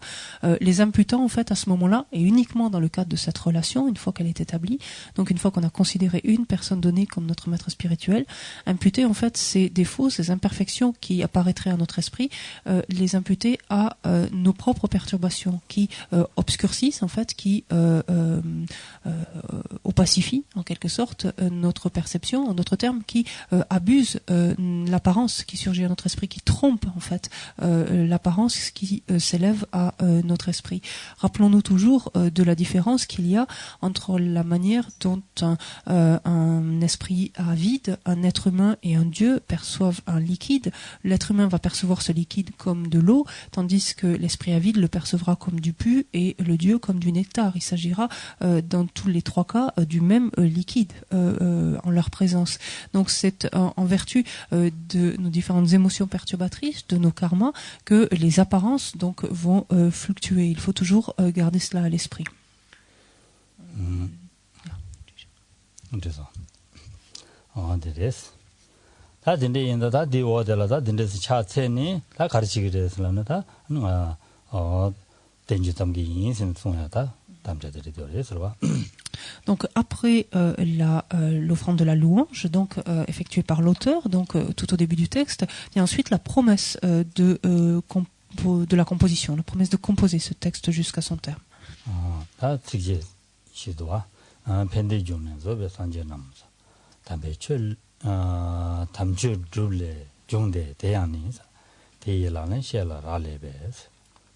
les imputant en fait à ce moment-là, et uniquement dans le cadre de cette relation, une fois qu'elle est établie, donc une fois qu'on a considéré une personne donnée comme notre maître spirituel, imputer en fait ces défauts, ces imperfections qui apparaîtraient à notre esprit, les imputer à nos propres perturbations qui obscurcissent en fait, qui opacifie en quelque sorte notre perception, en d'autres termes, qui abuse l'apparence qui surgit à notre esprit, qui trompe en fait l'apparence qui s'élève à notre esprit. Rappelons-nous toujours de la différence qu'il y a entre la manière dont un esprit avide, un être humain et un dieu perçoivent un liquide. L'être humain va percevoir ce liquide comme de l'eau, tandis que l'esprit avide le percevra comme du pu et le dieu comme du nectar. Il s'agira dans tous les trois cas du même liquide en leur présence. Donc c'est en vertu de nos différentes émotions perturbatrices, de nos karmas, que les apparences donc vont fluctuer. Il faut toujours garder cela à l'esprit. 다 딘데 인다 다 디오데라다 딘데스 차체니 다 가르치게 됐으려나다 된지 담기 인생 송야다 담자들이 되어서 Donc après l'offrande de la louange, donc effectuée par l'auteur, donc tout au début du texte, il y a ensuite la promesse de la composition, la promesse de composer ce texte jusqu'à son terme. 다 특제 시도와 펜데 중에서 배산제남서 담배철 담주 둘레 종대 대안이 대일라는 셰라라레베스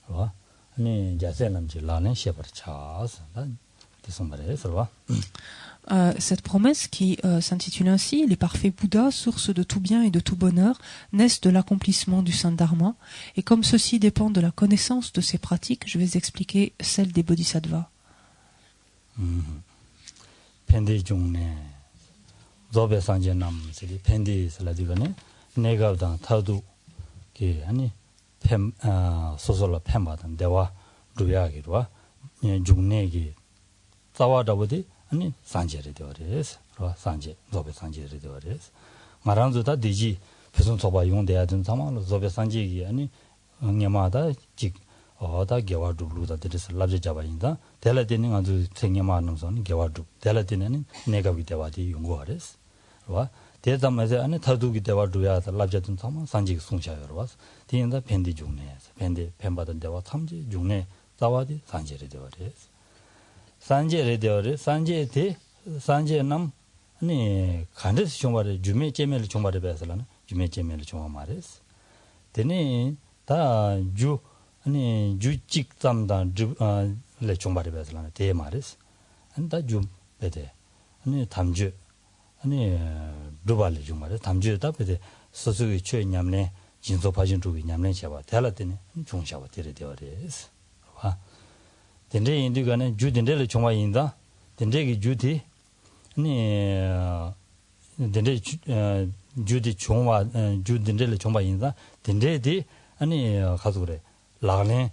와 아니 자세남지 라는 셰버차스 Cette promesse qui s'intitule ainsi, les parfaits Bouddhas, source de tout bien et de tout bonheur, naissent de l'accomplissement du Saint Dharma, et comme ceci dépend de la connaissance de ces pratiques, je vais expliquer celle des Bodhisattvas. 자와다보디 아니 산제를 되어레스 로 산제 조베 산제를 되어레스 마란조다 디지 무슨 소바 용돼야 된 상황으로 조베 산제기 아니 응냐마다 직 어다 개와두루다 들으서 랍제 잡아인다 델라데는 아주 생냐마는 개와두 델라데는 내가 위대와디 용고하레스 로 대담에서 아니 타두기 대와두야 랍제든 상황 산제 송샤여로 와서 디인다 펜디 중내 펜디 펜받은 대와 참지 중내 자와디 산제를 되어레스 산제를 되어레 산제에 산제남 아니 간데스 좀말에 주메 제멜 좀말에 배서라는 주메 제멜 좀 말했어. 되니 다주 아니 주직 담다 레 좀말에 배서라는 대 말했어. 안다 좀 배대. 아니 담주 아니 루발레 좀 말해. 담주다 배대 소소의 최 냠네 진소 파진 쪽이 냠네 잡아. 달라더니 종샤와 되려 되어레스. 와 덴데 인디가네 주딘데를 종마인다 덴데기 주디 아니 덴데 주디 종마 주딘데를 종마인다 덴데디 아니 가서 그래 라네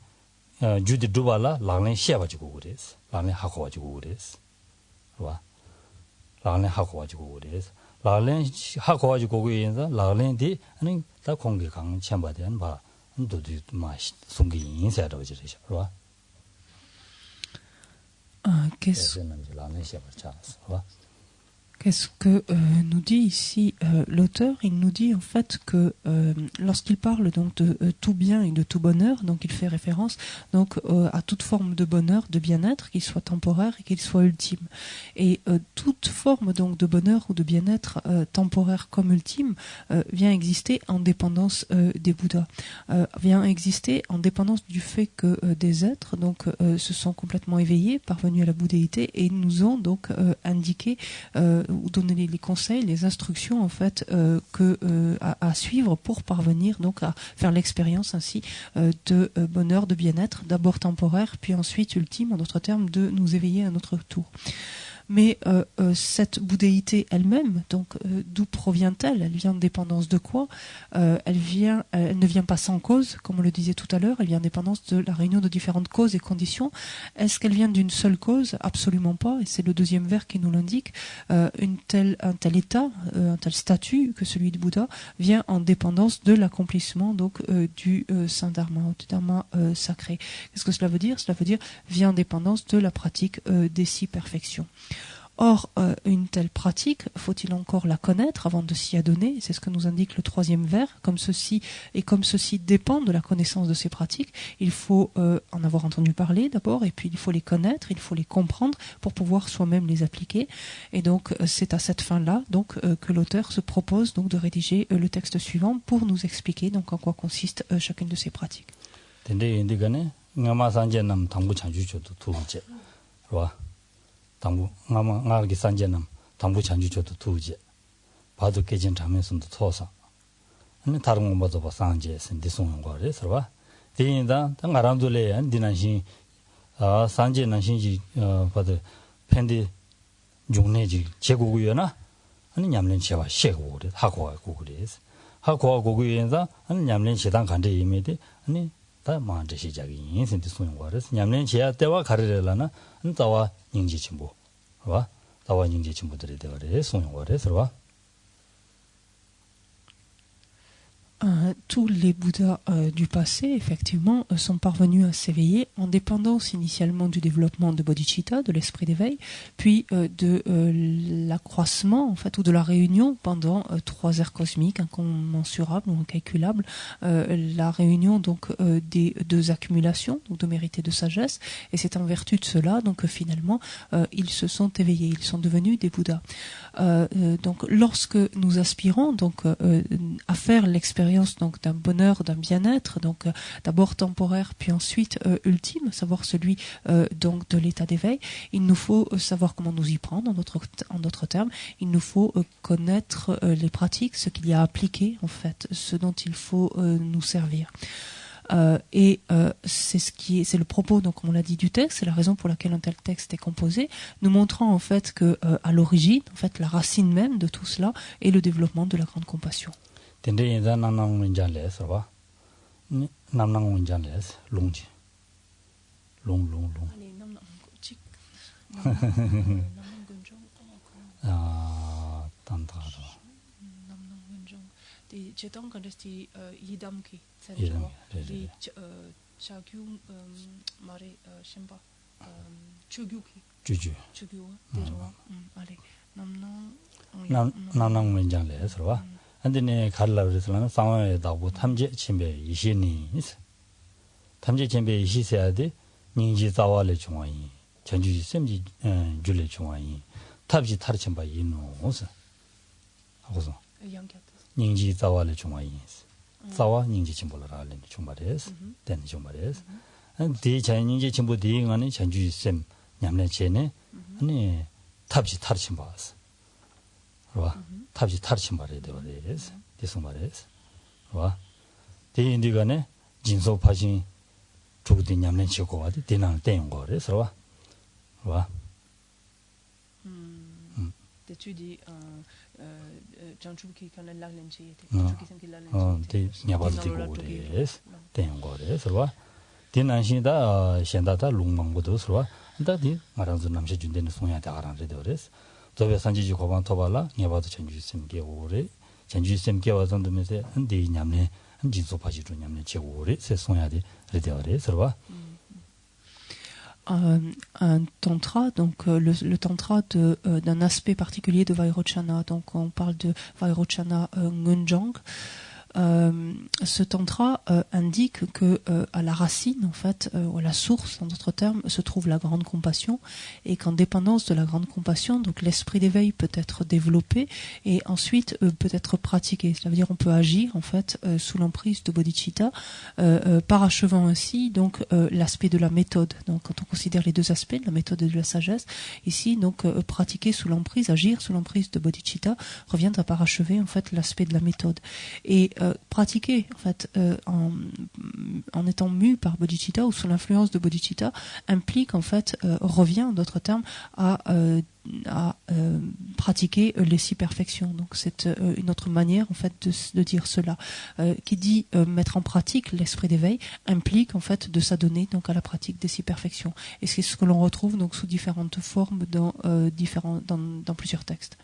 주디 두발라 라네 시아가지고 그랬어 라네 하고 가지고 그랬어 와 라네 하고 가지고 그랬어 라네 하고 가지고 그인다 라네디 아니 다 공개 강 첨바된 바 도디 마시 송기 인사라고 저러셔 와 Qu'est-ce Qu'est-ce que nous dit ici l'auteur? Il nous dit en fait que lorsqu'il parle donc de tout bien et de tout bonheur, donc il fait référence donc à toute forme de bonheur, de bien-être, qu'il soit temporaire et qu'il soit ultime. Et toute forme donc de bonheur ou de bien-être temporaire comme ultime vient exister en dépendance des Bouddhas, vient exister en dépendance du fait que des êtres donc se sont complètement éveillés, parvenus à la bouddhéité et nous ont donc indiqué ou donner les conseils, les instructions en fait à suivre pour parvenir donc à faire l'expérience ainsi de bonheur, de bien-être, d'abord temporaire, puis ensuite ultime, en d'autres termes, de nous éveiller à notre tour. Mais cette bouddhéité elle-même, donc d'où provient-elle? Elle vient en dépendance de quoi? Elle ne vient pas sans cause, comme on le disait tout à l'heure. Elle vient en dépendance de la réunion de différentes causes et conditions. Est-ce qu'elle vient d'une seule cause? Absolument pas. Et c'est le deuxième vers qui nous l'indique. Un tel état, un tel statut que celui du Bouddha vient en dépendance de l'accomplissement donc du saint dharma, du dharma sacré. Qu'est-ce que cela veut dire? Cela veut dire vient en dépendance de la pratique des 6 perfections. Or, une telle pratique, faut-il encore la connaître avant de s'y adonner? C'est ce que nous indique le 3e vers. Comme ceci dépend de la connaissance de ces pratiques, il faut en avoir entendu parler d'abord, et puis il faut les connaître, il faut les comprendre pour pouvoir soi-même les appliquer. Et donc, c'est à cette fin-là donc que l'auteur se propose donc de rédiger le texte suivant pour nous expliquer donc en quoi consiste chacune de ces pratiques. 당부 나르기 산제남 당부 잔주조도 두제 봐도 깨진 장면선도 토사 아니 다른 거 봐도 산제 선디 송은 거래 서봐 대인다 당가람들에 안디난신 산제난 신지 봐도 팬디 종내지 제국이요나 아니 냠len 제와 셰고래 하고하고 그래서 하고하고 그래서 아니 냠len 시당 간데 이메데 아니 다 마한테 시작이 인생도 소용 거래서 냠len 제야 때와 가르려나 안다와 닝지 친구 봐 다와 닝지 친구들이 되어래 소용 거래서 봐 Tous les Bouddhas du passé, effectivement, sont parvenus à s'éveiller en dépendance initialement du développement de bodhicitta, de l'esprit d'éveil, puis de l'accroissement, en fait, ou de la réunion pendant 3 ères cosmiques, incommensurables ou incalculables, la réunion donc des 2 accumulations, donc de mérite et de sagesse, et c'est en vertu de cela donc finalement ils se sont éveillés, ils sont devenus des Bouddhas. Donc lorsque nous aspirons donc à faire l'expérience donc d'un bonheur, d'un bien-être, donc d'abord temporaire puis ensuite ultime, savoir celui donc de l'état d'éveil, il nous faut savoir comment nous y prendre, en d'autres termes, il nous faut connaître les pratiques, ce qu'il y a à appliquer en fait, ce dont il faut nous servir. C'est le propos, donc comme on l'a dit, du texte, c'est la raison pour laquelle un tel texte est composé, nous montrant en fait que à l'origine, en fait, la racine même de tout cela est le développement de la grande compassion. 제동 그랬지 이담기 센터 이 자규 말에 심바 주규기 주규 데로와 아래 남낭 문장래 서봐 안데네 갈라 그래서는 상황에다고 탐제 침배 이신이 탐제 침배 이시세야데 닝지 자와래 중앙이 전주지 셈지 줄래 중앙이 탑지 타르침바 이노스 하고서 닝지 자와래 중앙이 자와 닝지 침보라라는 중말에서 되는 중말에서 대 자닝지 침보 대응하는 전주지 셈 냠내 제네 아니 탑지 타르침바스 와 탑지 타르침 말해야 되거든요. 대성 말해서. 와. 대인들간에 진소 파진 조국된 냠낸 지고 와도 대나는 땡인 거래서 와. 와. 대주디 장주기 칸을 라렌지 대 냐바도 되고 그래서 땡인 거래서 와. 대난신다 현다다 롱망고도 서와. 근데 말하는 남시 준대는 송야대 알아는데 그래서 저배 산지지 고반 토발라 녀바도 전주심 개오래 전주심 개와선도면서 한디 냠네 한진소 파지로 냠네 제오래 세송야디 레데어래 서와 un tantra, donc le tantra d'un aspect particulier de Vairochana. Donc on parle de Vairochana Ngunjang. Ce tantra indique que à la racine, en fait, ou à la source, en d'autres termes, se trouve la grande compassion, et qu'en dépendance de la grande compassion, donc l'esprit d'éveil peut être développé et ensuite peut être pratiqué. Ça veut dire on peut agir en fait sous l'emprise de bodhicitta, parachevant ainsi donc l'aspect de la méthode. Donc quand on considère les deux aspects, de la méthode et de la sagesse, ici donc pratiquer sous l'emprise, agir sous l'emprise de bodhicitta revient à parachever en fait l'aspect de la méthode. Et pratiquer en fait en étant mu par bodhicitta ou sous l'influence de bodhicitta implique en fait revient d'autres termes à pratiquer les 6 perfections. Donc c'est une autre manière en fait de dire cela. Qui dit mettre en pratique l'esprit d'éveil implique en fait de s'adonner donc à la pratique des 6 perfections. Et c'est ce que l'on retrouve donc sous différentes formes dans plusieurs textes.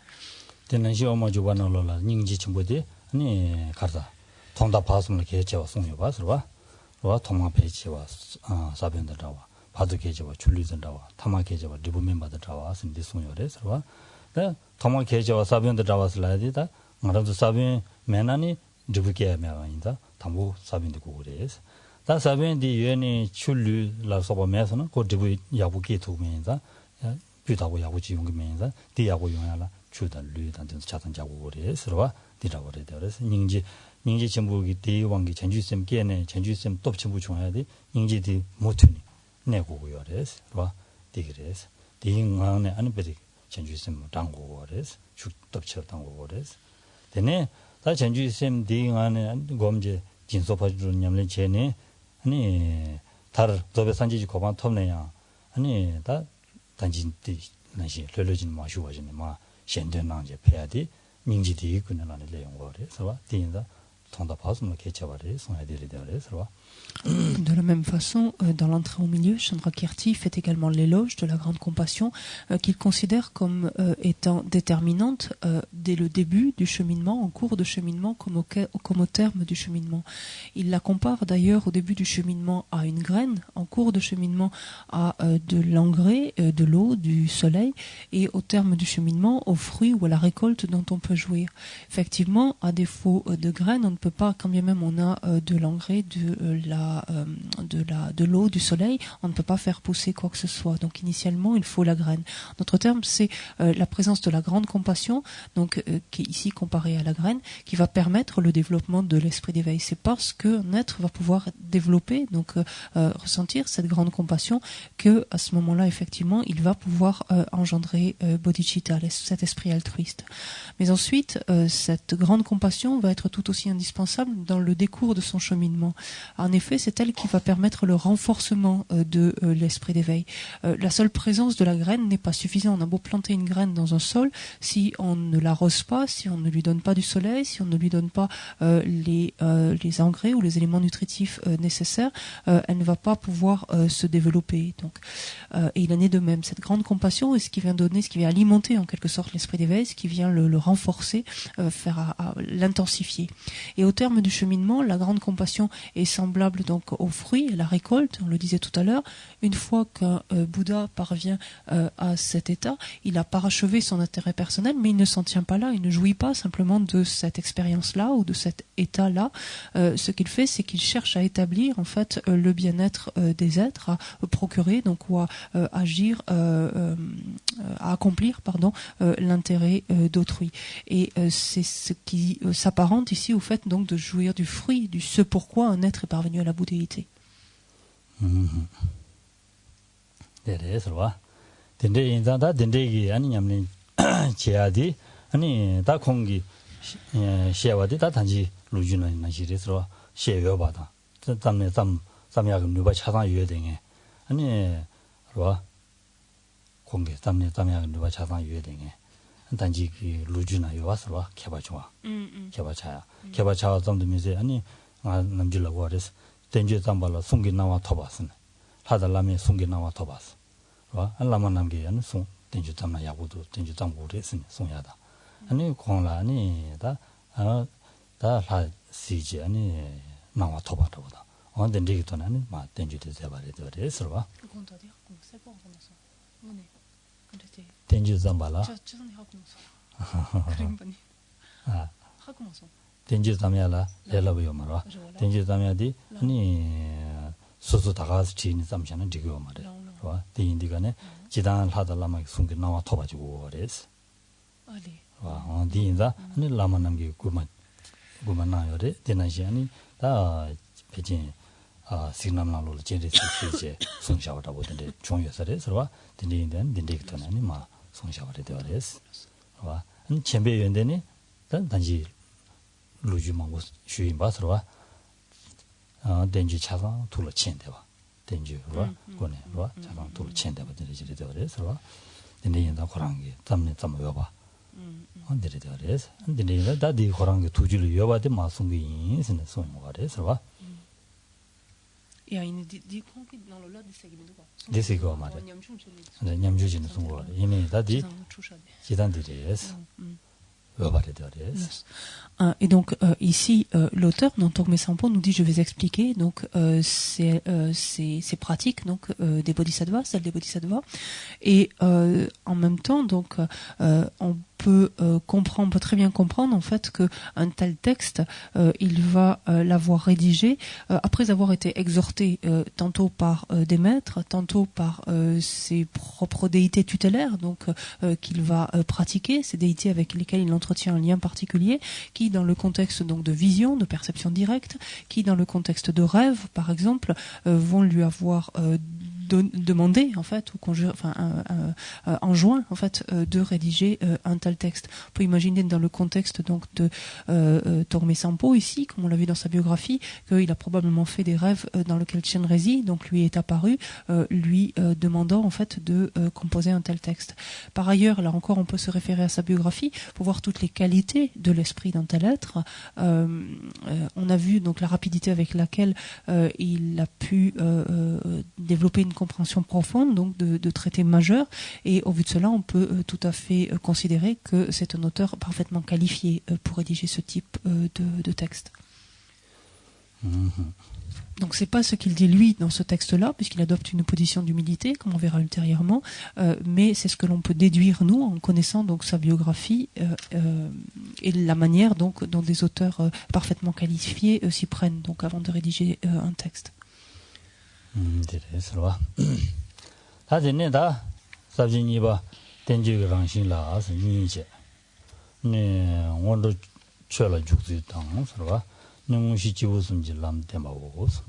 아니 가르다 통다 파스물 개체와 송요 봐서와 와 통마 배치와 사변들다와 바도 개체와 줄리든다와 타마 개체와 리브 멤버들다와 신디 송요래서와 네 통마 개체와 사변들다와슬라디다 말아도 사변 매나니 리브게 매와인다 담보 사변되고 그래서 다 사변디 유엔이 줄리라서 보면서는 그 리브 야부기 도면이다 비다고 야부지 용기면이다 디야고 용야라 주단 류단 등 차단 자고 그래서와 디라고 그래서 닝지 전부기 대왕기 전주쌤 깨네 전주쌤 또 전부 중요하디 닝지디 못으니 내고고요 그래서 봐 디그래서 디응안에 안 베리 전주쌤 당고 그래서 죽답쳐 당고 그래서 되네 다 전주쌤 디응안에 검제 진소파주는 냠래 제네 아니 다르 도배 산지지 고반 톱네야 아니 다 단진디 나시 려려진 마슈와지네 마 현대낭제 패야디 닝지디 군나는 내용거래 서와 디인다 통다 파스물 개체와래 송야들이 되어래 서와. De la même façon, dans l'entrée au milieu, Chandrakirti fait également l'éloge de la grande compassion qu'il considère comme étant déterminante dès le début du cheminement, en cours de cheminement, comme au terme du cheminement. Il la compare d'ailleurs au début du cheminement à une graine, en cours de cheminement à de l'engrais, de l'eau, du soleil, et au terme du cheminement au fruit ou à la récolte dont on peut jouir. Effectivement, à défaut de graines, on ne peut pas, quand bien même on a de l'engrais, de l'eau, du soleil, on ne peut pas faire pousser quoi que ce soit. Donc initialement, il faut la graine. Notre terme, c'est la présence de la grande compassion, donc qui est ici comparée à la graine, qui va permettre le développement de l'esprit d'éveil. C'est parce qu'un être va pouvoir développer, donc ressentir cette grande compassion, que à ce moment-là, effectivement, il va pouvoir engendrer bodhicitta, cet esprit altruiste. Mais ensuite, cette grande compassion va être tout aussi indispensable dans le décours de son cheminement. En effet, c'est elle qui va permettre le renforcement de l'esprit d'éveil. La seule présence de la graine n'est pas suffisante. On a beau planter une graine dans un sol, si on ne l'arrose pas, si on ne lui donne pas du soleil, si on ne lui donne pas les engrais ou les éléments nutritifs nécessaires, elle ne va pas pouvoir se développer. Donc, et il en est de même. Cette grande compassion est ce qui vient donner, ce qui vient alimenter en quelque sorte l'esprit d'éveil, ce qui vient le renforcer, l'intensifier. Et au terme du cheminement, la grande compassion est semblable donc au fruit, à la récolte, on le disait tout à l'heure. Une fois qu'un Bouddha parvient à cet état, il a parachevé son intérêt personnel, mais il ne s'en tient pas là, il ne jouit pas simplement de cette expérience-là ou de cet état-là. Ce qu'il fait, c'est qu'il cherche à établir en fait le bien-être des êtres, à procurer donc ou à agir, à accomplir l'intérêt d'autrui. Et c'est ce qui s'apparente ici au fait donc de jouir du fruit, du ce pourquoi un être est parvenu à la bouddhéité. 단지 그 루주나 요와서와 개발좋아. 개발차야. 개발차와 좀도 미세 아니 남질라고 그래서 된주 담발로 송기 나와 터봤으네. 하달라면 송기 나와 터봤어. 와 알라만 남게 아니 송 된주 담나 야고도 된주 담고 그랬으니 송야다. 아니 공라니 다 시지 아니 나와 터봤다보다. on denji to nani ma denji de se bare de re serva c'est-à-dire qu'on sait pas comment ça. On est quand j'étais denji zambala 최선이 하고 나서 그림 보니 아 하고 나서 denji zamyala lela 말아 denji zam야디 아니 소소 다가스 지니 zam샤는 지고 말해 봐 대인디가네 지단 하달라마 숨게 나와 터가지고 그래서 allez 와 디인자 아니 라마남게 구만 나요래 되나시아니 다 베진 시그널로 제리스 시제 송샤와다 보던데 중요서래 서와 딘딘된 딘디기토나니 마 송샤와래 되어레스 와 쳔베 연데니 단지 루주망고 쉬인 바서와 덴지 차상 둘러 쳔대와 덴지와 고네 와 차상 둘러 쳔대와 되지 되어레스와 딘딘다 고랑게 담네 담여봐 안데레 되어레스 딘딘다 다디 고랑게 두줄을 여봐데 마송게 인스네 송모가레스와 Il y a une dit dans le lot de 데시고 말해 네 냠주지는 송고 이네 다디 지단디레스 여봐데 되어레스 Et donc ici, l'auteur, Tongme Sampo, nous dit, je vais expliquer donc ces pratiques donc des bodhisattvas, celles des bodhisattvas, et en même temps donc on peut très bien comprendre en fait que un tel texte, il va l'avoir rédigé après avoir été exhorté tantôt par des maîtres, tantôt par ses propres déités tutélaires, donc qu'il va pratiquer, ces déités avec lesquelles il entretient un lien particulier, qui dans le contexte donc de vision, de perception directe, qui dans le contexte de rêve, par exemple, vont lui avoir demandé en fait ou enjoint en fait de rédiger un tel texte. On peut imaginer dans le contexte donc de Tongme Sampo ici, comme on l'a vu dans sa biographie, qu'il a probablement fait des rêves dans lesquels Chenrezig donc lui est apparu, lui demandant en fait de composer un tel texte. Par ailleurs, là encore, on peut se référer à sa biographie pour voir toutes les qualités de l'esprit d'un tel être. On a vu donc la rapidité avec laquelle il a pu développer une compréhension profonde donc de traités majeurs, et au vu de cela on peut tout à fait considérer que c'est un auteur parfaitement qualifié pour rédiger ce type de texte. Donc c'est pas ce qu'il dit lui dans ce texte-là, puisqu'il adopte une position d'humilité, comme on verra ultérieurement, mais c'est ce que l'on peut déduire nous en connaissant donc sa biographie et la manière donc dont des auteurs parfaitement qualifiés s'y prennent donc avant de rédiger un texte. 데레스와 다진네다 sabjiniba tenji rangshin la as niche ne wondo chola jukzi tang sarwa nung shi chibu sumji lam temba wos.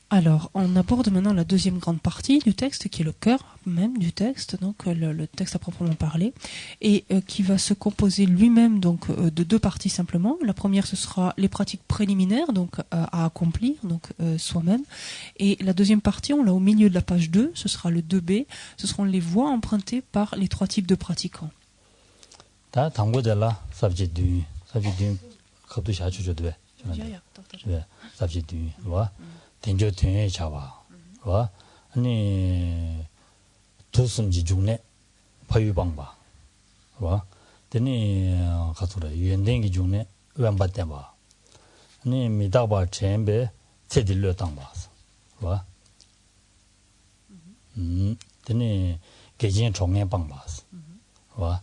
Alors, on aborde maintenant la deuxième grande partie du texte, qui est le cœur même du texte, donc le texte à proprement parler, et qui va se composer lui-même donc de deux parties simplement. La première, ce sera les pratiques préliminaires, donc à accomplir, donc soi-même, et la deuxième partie, on l'a au milieu de la page 2, ce sera le 2b, ce seront les voies empruntées par les trois types de pratiquants. 다 당고절라 subject du 갑도 샤주죠 돼. 네. subject du 와 tenjo tenye chawa wa ani tusumji 중에 파유방바 와 되니 가서라 유엔댕기 중에 외안받대 봐 아니 미다바 쳔베 체딜려 당바스 와 되니 개진 종에 방바스 와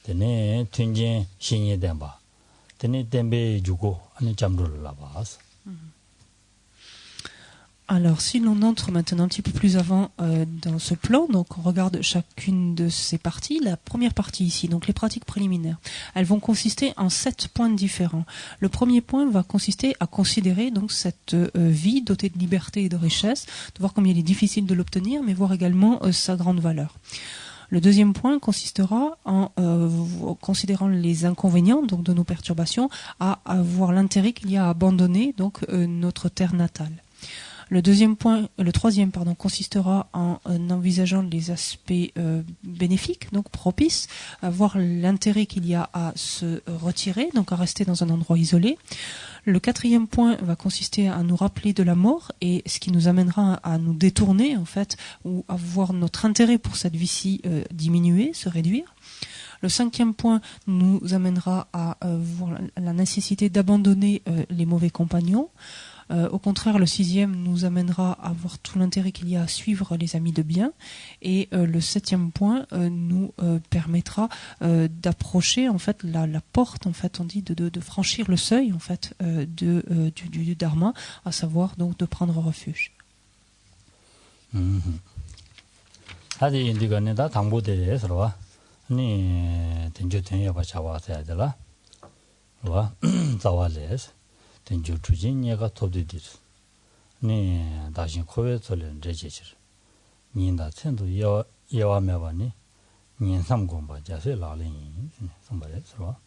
되니 튼진 신이 된바 되니 덴베 주고 아니 잠들을 라바스. Alors, si l'on entre maintenant un petit peu plus avant dans ce plan, donc on regarde chacune de ces parties. La première partie ici, donc les pratiques préliminaires, elles vont consister en 7 points différents. Le premier point va consister à considérer donc cette vie dotée de liberté et de richesse, de voir combien il est difficile de l'obtenir, mais voir également sa grande valeur. Le deuxième point consistera en considérant les inconvénients donc de nos perturbations, à voir l'intérêt qu'il y a à abandonner donc notre terre natale. Le troisième consistera en envisageant les aspects bénéfiques, donc propices, à voir l'intérêt qu'il y a à se retirer, donc à rester dans un endroit isolé. Le quatrième point va consister à nous rappeler de la mort, et ce qui nous amènera à nous détourner en fait, ou à voir notre intérêt pour cette vie-ci diminuer, se réduire. Le 5e point nous amènera à voir la nécessité d'abandonner les mauvais compagnons. Au contraire, le 6e nous amènera à voir tout l'intérêt qu'il y a à suivre les amis de bien. Et le 7e point nous permettra d'approcher en fait la porte, en fait, on dit de franchir le seuil en fait du dharma, à savoir donc de prendre refuge. 하디 인디가네 다 당보대 서로와 아니 된저 된여 바차와서 되라 와 자와레스 된저 주진이가 톱디디 네 다신 코베 솔렌 제제지 닌다 천도 예와메바니 닌 삼공바 자세 라린 선바레 서로와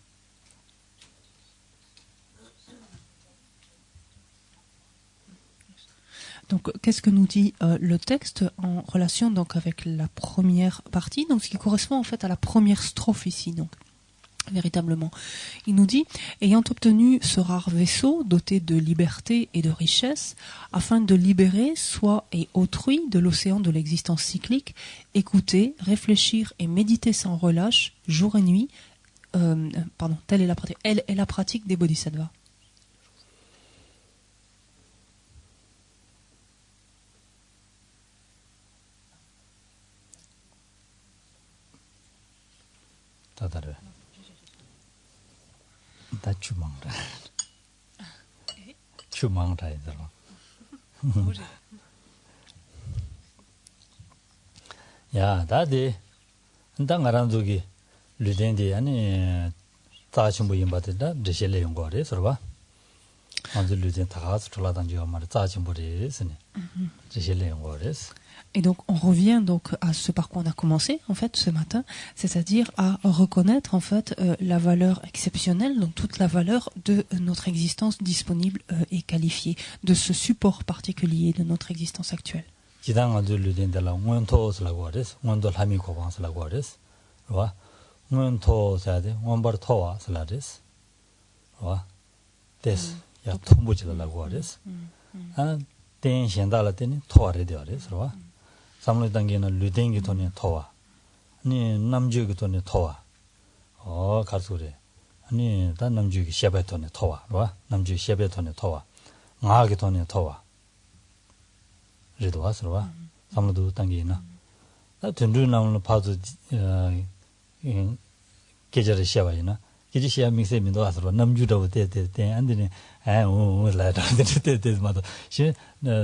Donc, qu'est-ce que nous dit le texte en relation donc avec la première partie, donc ce qui correspond en fait à la première strophe ici, donc véritablement. Il nous dit, ayant obtenu ce rare vaisseau doté de liberté et de richesse, afin de libérer soi et autrui de l'océan de l'existence cyclique, écouter, réfléchir et méditer sans relâche, jour et nuit, telle est la pratique. Elle est la pratique des bodhisattvas. 다다르 다 주망라 주망라 이더라 야 다디 당가란족이 르덴디 아니 자신부 임바데다 드실레 용거래 서봐 아주 르덴 다가서 돌아다니고 말이 자신부리 스니 드실레 용거래. Et donc, on revient donc à ce par quoi on a commencé, en fait, ce matin, c'est-à-dire à reconnaître, en fait, la valeur exceptionnelle, donc toute la valeur de notre existence disponible et qualifiée, de ce support particulier de notre existence actuelle. 삼로 단계는 르댕기 돈에 토와 아니 남주기 돈에 토와 가수래 아니 단 남주기 셰베 돈에 토와 봐 남주기 셰베 돈에 토와 나기 돈에 토와 그래도 와서 봐 삼로도 단계나 나 된주 나오는 파도 계절의 셰바이나 기지 시야 믹스에도 와서 남주도 때때 안되네 라다 때때마도 시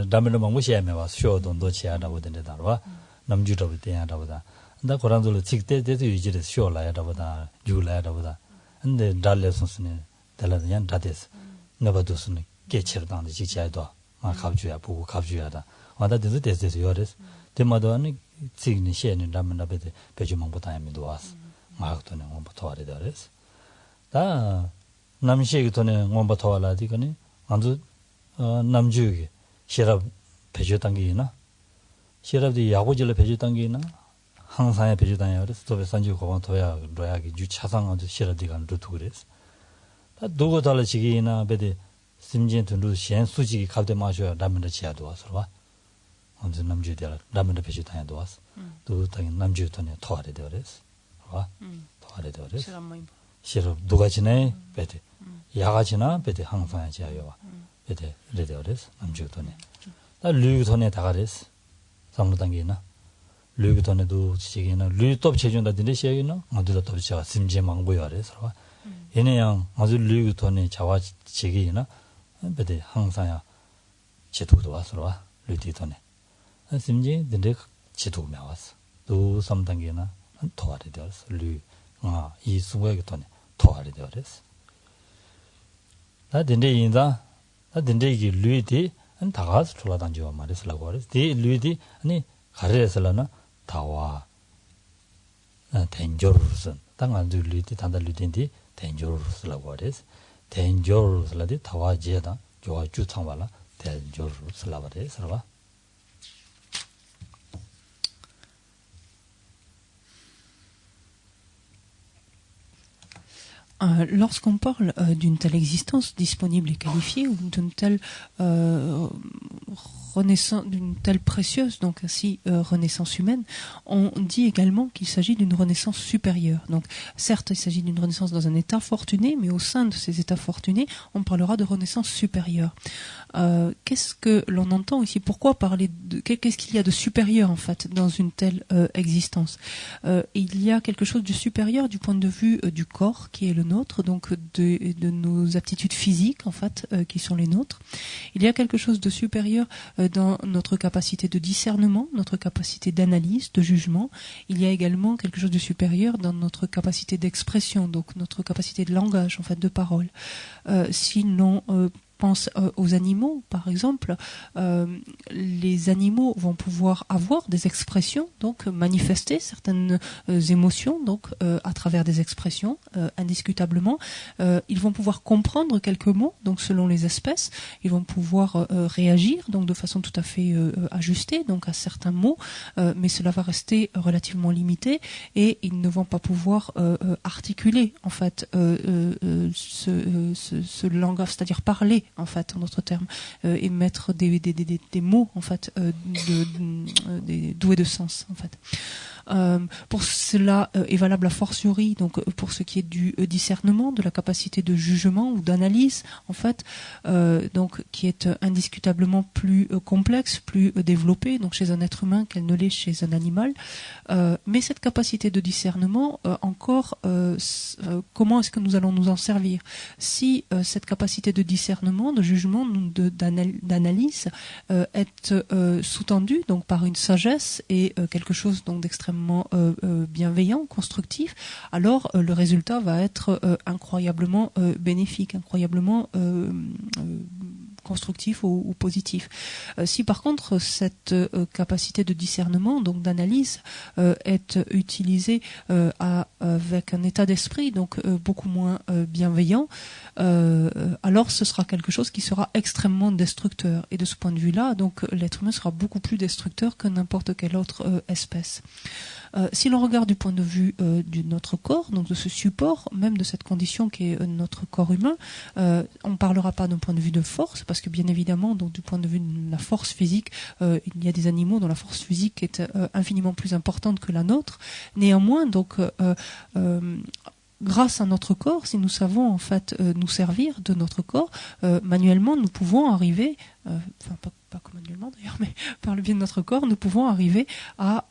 담을 뭐 시야면 와 쇼돈도 치야다고 된다더라 남주도 때야다보다 나 고란돌 직때때도 유지를 쇼라야다보다 주라야다보다 근데 달레선스네 달라냐 다데스 너바도스네 개체로당데 직치야도 마 갑주야 보고 갑주야다 와다데도 데스 요레스 데마도 아니 직니 시에는 담나베데 배주망보다 야미도 와스 마학도네 뭐부터 와레더레스 다 남시에게 돈에 원부터 와라디거니 안주 남주에게 시랍 배주 단계이나 시랍이 야고질을 배주 단계이나 항상에 배주 단계야 그래서 또 산지 고원 도야 로야기 주 차상한테 시랍이가 루트 그래서 다 누구 달라지기나 베데 심진 돈도 시엔 수직이 갑대 마셔야 라면을 지야도 와서 와 언제 남주에다 라면을 배주 단계도 왔어 또 당에 남주 돈에 토하래 되어랬어 와 토하래 되어랬어 시럽 누가 지내 베데 야가 지나 베데 항상 지야요와 베데 레데어레스 남주도네 다 류도네 다가레스 삼로 단계나 류도네도 지기나 류톱 체준다 딘데 시야기나 어디다 톱 제가 심지 망고요레서 얘네양 아주 류도네 자와 지기나 베데 항상야 제도도 와서와 류디도네 심지 딘데 제도면 왔어 또 3단계나 도와래 되었어 이 수고에게 돈에 토하리 되어랬어. 나 딘데 인자 나 딘데 이 류디 안 다가서 돌아다니고 말했으라고 그랬어. 이 류디 아니 가르에서라나 다와 덴저루스 당한 류디 단다 류딘디 덴저루스라고 그랬어. 덴저루스라디 다와 제다 좋아 주창발라 덴저루스라고 그랬어. Lorsqu'on parle d'une telle existence disponible et qualifiée, ou d'une telle renaissance, d'une telle précieuse, donc ainsi renaissance humaine, on dit également qu'il s'agit d'une renaissance supérieure. Donc certes, il s'agit d'une renaissance dans un état fortuné, mais au sein de ces états fortunés, on parlera de renaissance supérieure. Qu'est-ce que l'on entend ici? Pourquoi parler de qu'est-ce qu'il y a de supérieur en fait dans une telle existence? Il y a quelque chose de supérieur du point de vue du corps qui est le nôtre, donc de nos aptitudes physiques en fait qui sont les nôtres. Il y a quelque chose de supérieur dans notre capacité de discernement, notre capacité d'analyse, de jugement. Il y a également quelque chose de supérieur dans notre capacité d'expression, donc notre capacité de langage en fait, de parole. Si l'on pense aux animaux, par exemple, les animaux vont pouvoir avoir des expressions, donc manifester certaines émotions, donc à travers des expressions, indiscutablement. Ils vont pouvoir comprendre quelques mots, donc selon les espèces. Ils vont pouvoir réagir, donc de façon tout à fait ajustée, donc à certains mots, mais cela va rester relativement limité et ils ne vont pas pouvoir articuler, en fait, ce langage, c'est-à-dire parler, en fait, en d'autres termes, et mettre des mots, en fait, doués de sens, en fait. Pour cela est valable a fortiori, donc pour ce qui est du discernement, de la capacité de jugement ou d'analyse, en fait, donc qui est indiscutablement plus complexe, plus développée, donc chez un être humain qu'elle ne l'est chez un animal. Mais cette capacité de discernement, encore, comment est-ce que nous allons nous en servir? Si cette capacité de discernement, de jugement, d'analyse est sous-tendue donc par une sagesse et quelque chose donc d'extrêmement bienveillant, constructif, alors le résultat va être incroyablement bénéfique, incroyablement constructif ou positif. Si par contre cette capacité de discernement, donc d'analyse, est utilisée avec un état d'esprit donc beaucoup moins bienveillant, alors ce sera quelque chose qui sera extrêmement destructeur. Et de ce point de vue-là, donc l'être humain sera beaucoup plus destructeur que n'importe quelle autre espèce. Si l'on regarde du point de vue de notre corps, donc de ce support, même de cette condition qui est notre corps humain, on ne parlera pas d'un point de vue de force, parce que bien évidemment, donc du point de vue de la force physique, il y a des animaux dont la force physique est infiniment plus importante que la nôtre. Néanmoins, donc grâce à notre corps, si nous savons en fait nous servir de notre corps, manuellement, nous pouvons arriver, enfin pas comme manuellement d'ailleurs, mais par le biais de notre corps, nous pouvons arriver à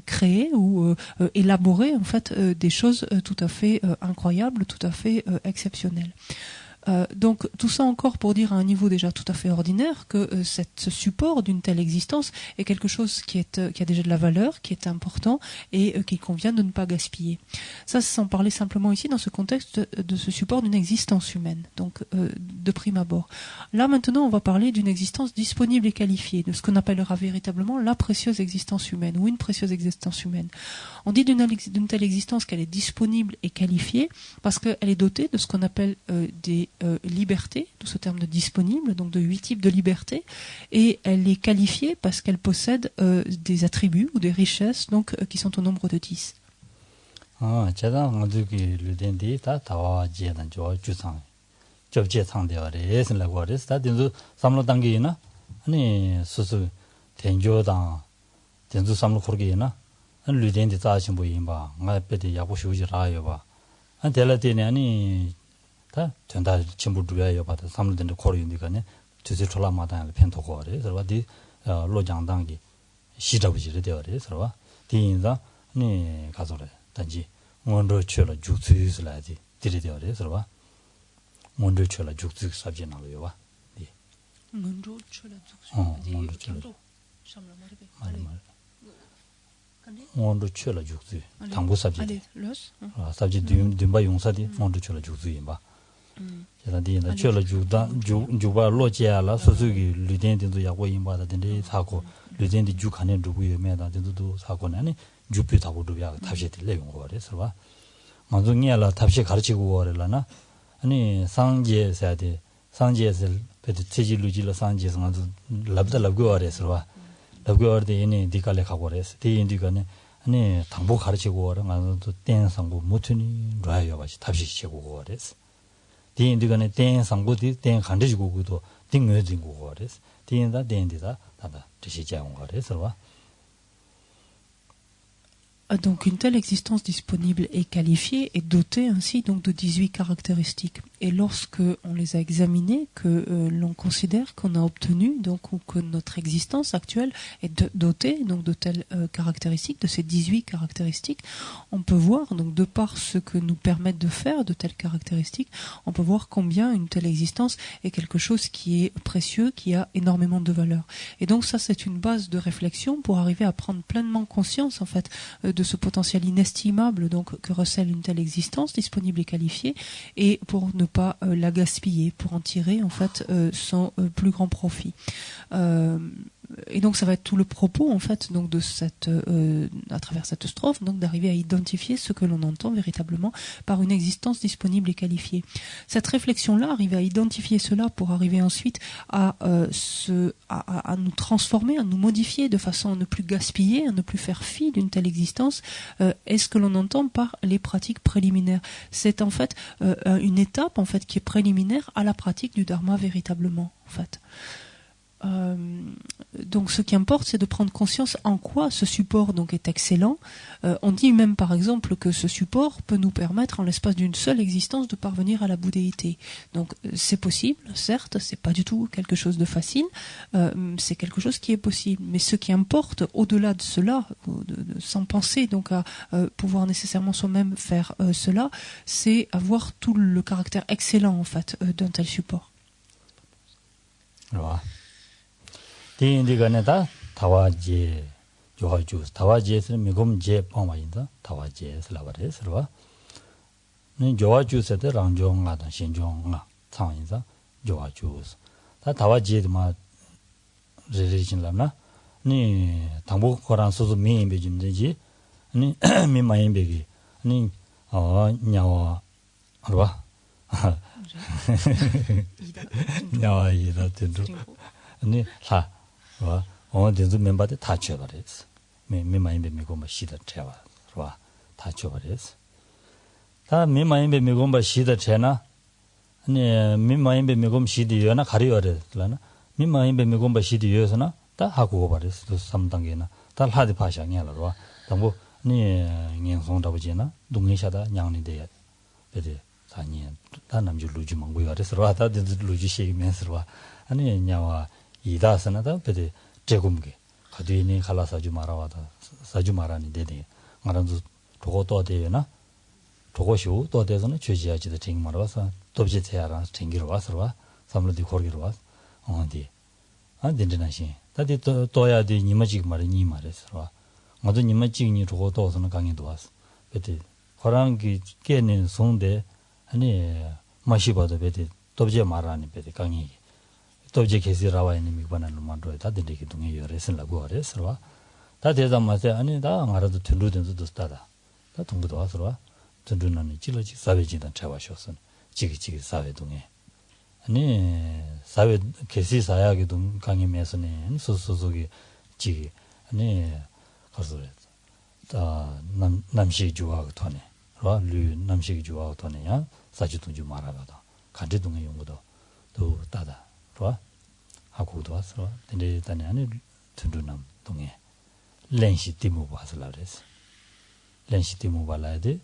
créer ou élaborer en fait des choses tout à fait incroyables, tout à fait exceptionnelles. Donc tout ça encore pour dire à un niveau déjà tout à fait ordinaire que ce support d'une telle existence est quelque chose qui a déjà de la valeur, qui est important et qu'il convient de ne pas gaspiller. Ça, sans parler simplement ici dans ce contexte de ce support d'une existence humaine, donc de prime abord. Là maintenant, on va parler d'une existence disponible et qualifiée, de ce qu'on appellera véritablement la précieuse existence humaine ou une précieuse existence humaine. On dit d'une telle existence qu'elle est disponible et qualifiée parce qu'elle est dotée de ce qu'on appelle des liberté, tout ce terme de disponible, donc de 8 types de liberté, et elle est qualifiée parce qu'elle possède des attributs ou des richesses donc qui sont au nombre de 10. 다 전다 전부 두야요 받아 삼는데 코리니까네 주제 졸라마다 펜토고 그래 그래서 디 로장당기 시잡지를 되어래 그래서 디인자 네 가서래 단지 원로 쳐라 죽수스라지 디리되어래 그래서 원로 쳐라 죽수 sab지나로요 봐 디 원로 쳐라 죽수 원로 쳐라 원로 쳐라 죽수 당부 sab지 sab지 dim바 용사디 원로 쳐라 죽수인 봐 제가 쳐라 주바 로지야라 소소기 류덴딘도 야고인바다 된데 사고 류덴디 주칸에 누구에 매다 된도 사고는 아니 주피 타고도야 탑시들 내용 거래서 봐 만중이야라 탑시 가르치고 거래라나 아니 상제에서야돼 상제에서 베드 체질루지라 상제에서 아주 랍다 랍고 거래서 봐 랍고 거래 얘네 디칼레 가고 거래서 디인디가네 아니 당보 가르치고 거래 가서 또 땡상고 못으니 라요 같이 탑시 치고 거래서 디인디가네 땡 상고디 땡 간데지고고도 띵외진고 거레스 디인다 땡디다 다다 드시자온 거레스 봐. Donc une telle existence disponible et qualifiée est dotée ainsi donc de 18 caractéristiques. Et lorsque on les a examinées, que l'on considère qu'on a obtenu donc ou que notre existence actuelle est dotée donc de telles caractéristiques, de ces 18 caractéristiques, on peut voir donc de par ce que nous permettent de faire de telles caractéristiques, on peut voir combien une telle existence est quelque chose qui est précieux, qui a énormément de valeur. Et donc ça c'est une base de réflexion pour arriver à prendre pleinement conscience en fait de ce potentiel inestimable donc que recèle une telle existence disponible et qualifiée, et pour ne pas la gaspiller, pour en tirer en fait son plus grand profit. Et donc ça va être tout le propos en fait donc de cette à travers cette strophe donc d'arriver à identifier ce que l'on entend véritablement par une existence disponible et qualifiée. Cette réflexion là, arriver à identifier cela pour arriver ensuite à nous transformer, à nous modifier de façon à ne plus gaspiller, à ne plus faire fi d'une telle existence, est ce que l'on entend par les pratiques préliminaires. C'est en fait une étape en fait qui est préliminaire à la pratique du dharma véritablement en fait. Donc ce qui importe c'est de prendre conscience en quoi ce support donc est excellent. On dit même par exemple que ce support peut nous permettre en l'espace d'une seule existence de parvenir à la bouddhéité. Donc c'est possible, certes, c'est pas du tout quelque chose de facile, c'est quelque chose qui est possible. Mais ce qui importe au-delà de cela, sans penser donc à pouvoir nécessairement soi-même faire cela, c'est avoir tout le caractère excellent en fait d'un tel support. Voilà. 디인디가네다 타와제 조하주스 타와제스는 미곰제 뻥와인다 타와제스라 버레스라 네 조하주스데 랑종가다 신종가 상인사 조하주스 다 타와제드마 레리진라나 니 당보 거란 소소 미인베 좀되지 니 미마인베기 니 냐와 알바 냐와 이다 된도 니 사 와, 어디서 멤버들 다 쳐버렸어. 미마인베 미고마 시다 쳐봐. 와, 다 쳐버렸어. 다 미마인베 미고마 시다 쳐나. 아니 미마인베 미고마 시디여나 가리어래라나. 미마인베 미고마 시디여서나 다 하고 버렸어. 3단계나. 다 하디 파샹이야라. 와. 당고 니 냥송다부지나 동의샤다 냥니데. 베데 사니 다 남주 루지 망고 여래서 와. 다 루지 시면서 와. 아니 냐와 이다스나다 베데 제금게 가디니 칼라사주 마라와다 사주 마라니 데데 마란도 도고도 되나 도고쇼 또 되서는 죄지야지도 쟁 마라와서 dobje teara tingiro wasrwa samlodi khorgiro was ondi 안된다시 다디 또야디 니마직 말이 니 말했어 모두 니마직 니 저거 도서는 강의도 왔어 그때 거랑기 깨는 송데 아니 마시바도 베데 dobje 말하니 베데 강의 dobje 계시라와 있는 미반을 만들어 다 되게 동에 열에서라고 그랬어 다 대담마세 아니 다 알아도 들루든도 dost다 다 동부도 왔어 들루는 찔러지 사회지단 잡아셨어 지기지기 사회동에 아니 사회 계시 사야기도 강임에서는 소소소기 지 아니 가서 남식 좋아하고 토네 류 남식 좋아하고 토네야 사주도 좀 말아봐도 간제동의 용어도 또 따다 봐 하고도 왔어 근데 일단 아니 든두남 동에 렌시 티모 봐서라 그랬어 렌시 티모 발라야 돼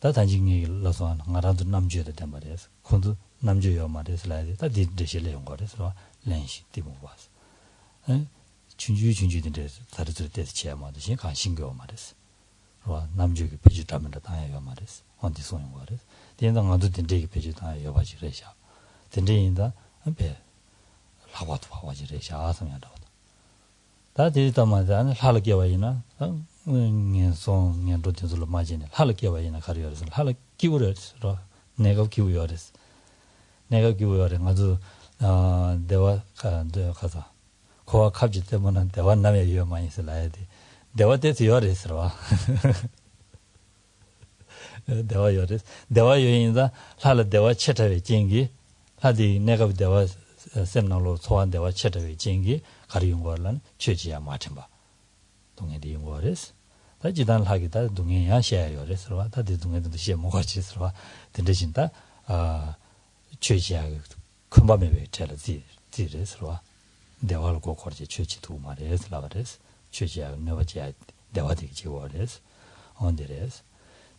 다 단징이 러서 나라도 남주에 된 말이었어 콘도 남주여 말했을라야 다 디데실에 온 거래서 렌시 티모 봤어 에 준주인데 다르들 때 지야마듯이 관심겨 말했어 와 남주기 페이지 담는다 다해요 말했어 언디 소용 거래서 된당 아도 된대기 페이지 다해요 봐지 그래서 된대인다 앞에 라와도 봐지 그래서 아성야다 다 되다마다 할게 와이나 년 년도들로 맞이네 할게 와이나 가려서 할 기울어서 내가 기울어서 내가 기울어서 아주 대화 가서 고아 갑지 때문에 대화 남의 위험만 있어야 돼 대화 때서 열어서 대화 열어서 대화 요인다 할 대화 채터에 진기 하디 내가 대화 셈나로 소환 대화 채터에 진기 가리용 거는 최지야 맞은 바 동해디 용어레스 다 지단 하기다 동해야 셔요 그래서 다들 동해도 시에 뭐가지 있어 된대신다 최지야 금밤에 제가 지지스로 대화를 고거지 최지도 말해서 나가래서 최지야 너버지야 대화되게 지워래서 언데래서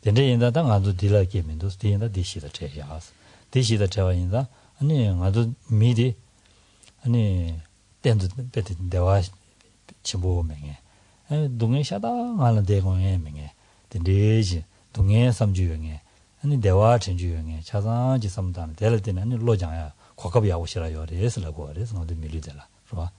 근데 인자다 나도 딜라게 면도 스테인다 디시다 제야스 디시다 제와인다 아니 나도 미디 아니 땐도 베트 대화 치보명에 동해샤다 하는 대공에 명에 데지 동해 삼주영에 아니 대화 전주영에 차상지 삼단 될 때는 아니 로장야 과거비 하고 싫어요 그래서라고 그래서 너도 밀리더라 그봐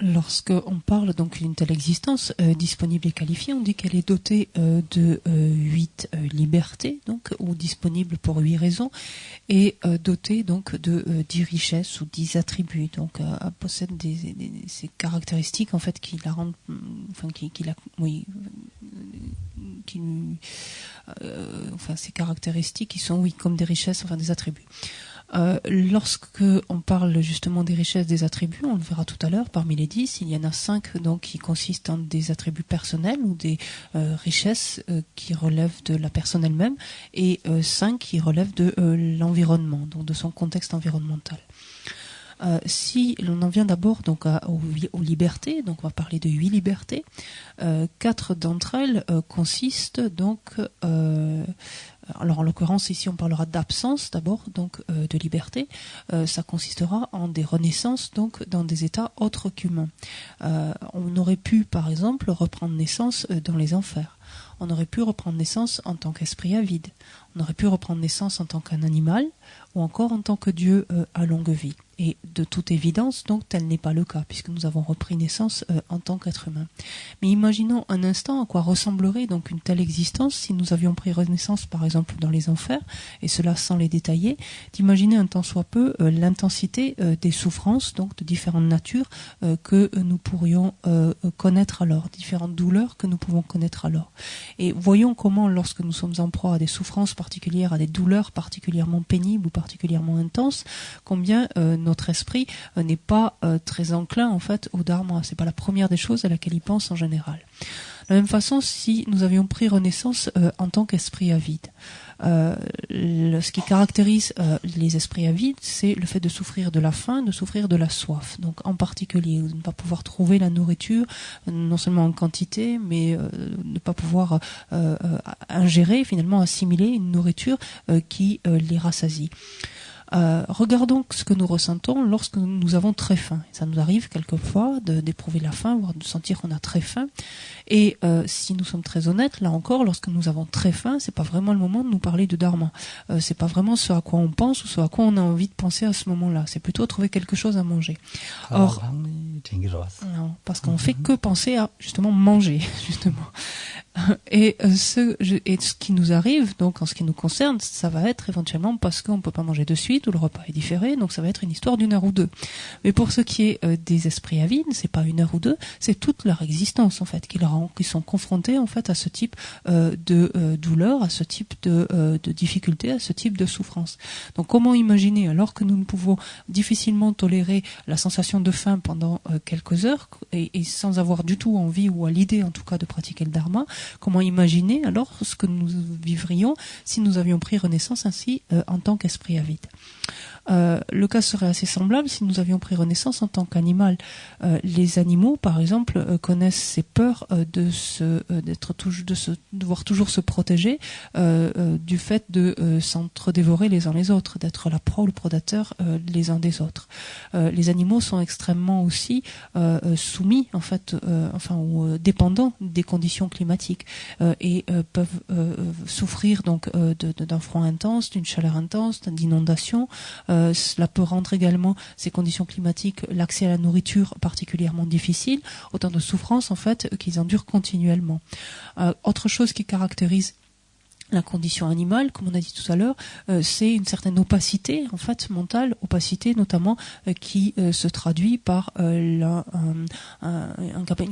Lorsque on parle donc d'une telle existence disponible et qualifiée, on dit qu'elle est dotée de 8 libertés, donc ou disponible pour 8 raisons, et dotée donc de 10 richesses ou 10 attributs. Donc elle possède ces caractéristiques en fait qui la rendent, enfin ces caractéristiques qui sont comme des richesses, enfin des attributs. Lorsque on parle justement des richesses des attributs, on le verra tout à l'heure, parmi les 10, il y en a 5 donc qui consistent en des attributs personnels ou des richesses qui relèvent de la personne elle-même, et 5 qui relèvent de l'environnement, donc de son contexte environnemental. Si l'on en vient d'abord donc aux libertés, donc on va parler de 8 libertés, 4 d'entre elles consistent donc alors en l'occurrence ici on parlera d'absence d'abord donc de liberté, ça consistera en des renaissances donc dans des états autres qu'humains. On aurait pu par exemple reprendre naissance dans les enfers. On aurait pu reprendre naissance en tant qu'esprit avide. On aurait pu reprendre naissance en tant qu'un animal ou encore en tant que Dieu à longue vie. Et de toute évidence, donc, tel n'est pas le cas, puisque nous avons repris naissance en tant qu'être humain. Mais imaginons un instant à quoi ressemblerait donc une telle existence si nous avions pris naissance, par exemple, dans les enfers, et cela sans les détailler, d'imaginer un tant soit peu l'intensité des souffrances, donc de différentes natures, que nous pourrions connaître alors, différentes douleurs que nous pouvons connaître alors. Et voyons comment, lorsque nous sommes en proie à des souffrances particulières, à des douleurs particulièrement pénibles ou particulièrement intenses, combien notre esprit n'est pas très enclin en fait au dharma. C'est pas la première des choses à laquelle il pense en général. De la même façon, si nous avions pris renaissance en tant qu'esprit avide, ce qui caractérise les esprits avides, c'est le fait de souffrir de la faim, de souffrir de la soif. Donc en particulier, de ne pas pouvoir trouver la nourriture, non seulement en quantité, mais ne pas pouvoir ingérer, finalement assimiler une nourriture qui les rassasie. Regardons ce que nous ressentons lorsque nous avons très faim. Ça nous arrive quelquefois d'éprouver la faim, voire de sentir qu'on a très faim. Et si nous sommes très honnêtes, là encore, lorsque nous avons très faim, c'est pas vraiment le moment de nous parler de dharma. C'est pas vraiment ce à quoi on pense ou ce à quoi on a envie de penser à ce moment-là. C'est plutôt trouver quelque chose à manger. Or, non, parce qu'on fait que penser à justement manger, justement. Et ce qui nous arrive, donc en ce qui nous concerne, ça va être éventuellement parce qu'on ne peut pas manger de suite ou le repas est différé, donc ça va être une histoire d'1 heure ou 2. Mais pour ce qui est des esprits avides, c'est pas 1 heure ou 2, c'est toute leur existence en fait qui sont confrontés en fait à ce type de douleur, à ce type de difficulté, à ce type de souffrance. Donc comment imaginer, alors que nous ne pouvons difficilement tolérer la sensation de faim pendant quelques heures et sans avoir du tout envie ou à l'idée en tout cas de pratiquer le dharma, comment imaginer alors ce que nous vivrions si nous avions pris renaissance ainsi en tant qu'esprit avide. Le cas serait assez semblable si nous avions pris renaissance en tant qu'animal. Les animaux, par exemple, connaissent ces peurs de devoir toujours se protéger du fait de s'entre-dévorer les uns les autres, d'être la proie ou le prédateur les uns des autres. Les animaux sont extrêmement aussi soumis, en fait, ou dépendants des conditions climatiques et peuvent souffrir donc d'un froid intense, d'une chaleur intense, d'inondations. Cela peut rendre également ces conditions climatiques, l'accès à la nourriture particulièrement difficile, autant de souffrances en fait qu'ils endurent continuellement. Autre chose qui caractérise La condition animale, comme on a dit tout à l'heure, c'est une certaine opacité, en fait, mentale, opacité notamment, qui se traduit par une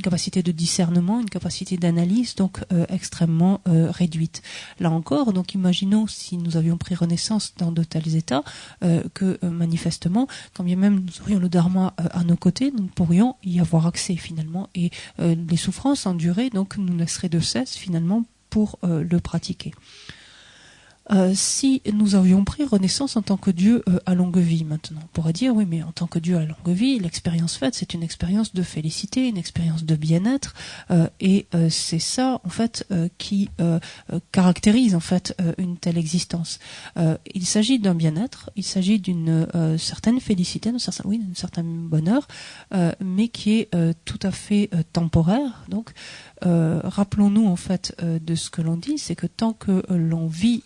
capacité de discernement, une capacité d'analyse, donc extrêmement réduite. Là encore, donc imaginons si nous avions pris renaissance dans de tels états, que manifestement, quand bien même nous aurions le dharma à nos côtés, nous ne pourrions y avoir accès finalement, et les souffrances endurées donc nous laisseraient de cesse finalement pour le pratiquer. Si nous avions pris renaissance en tant que Dieu à longue vie maintenant, on pourrait dire oui, mais en tant que Dieu à longue vie, l'expérience faite, c'est une expérience de félicité, une expérience de bien-être, et c'est ça en fait qui caractérise en fait une telle existence. Il s'agit d'un bien-être, il s'agit d'une certaine félicité, d'un certain bonheur, mais qui est tout à fait temporaire. Donc rappelons-nous en fait de ce que l'on dit, c'est que tant que l'on vit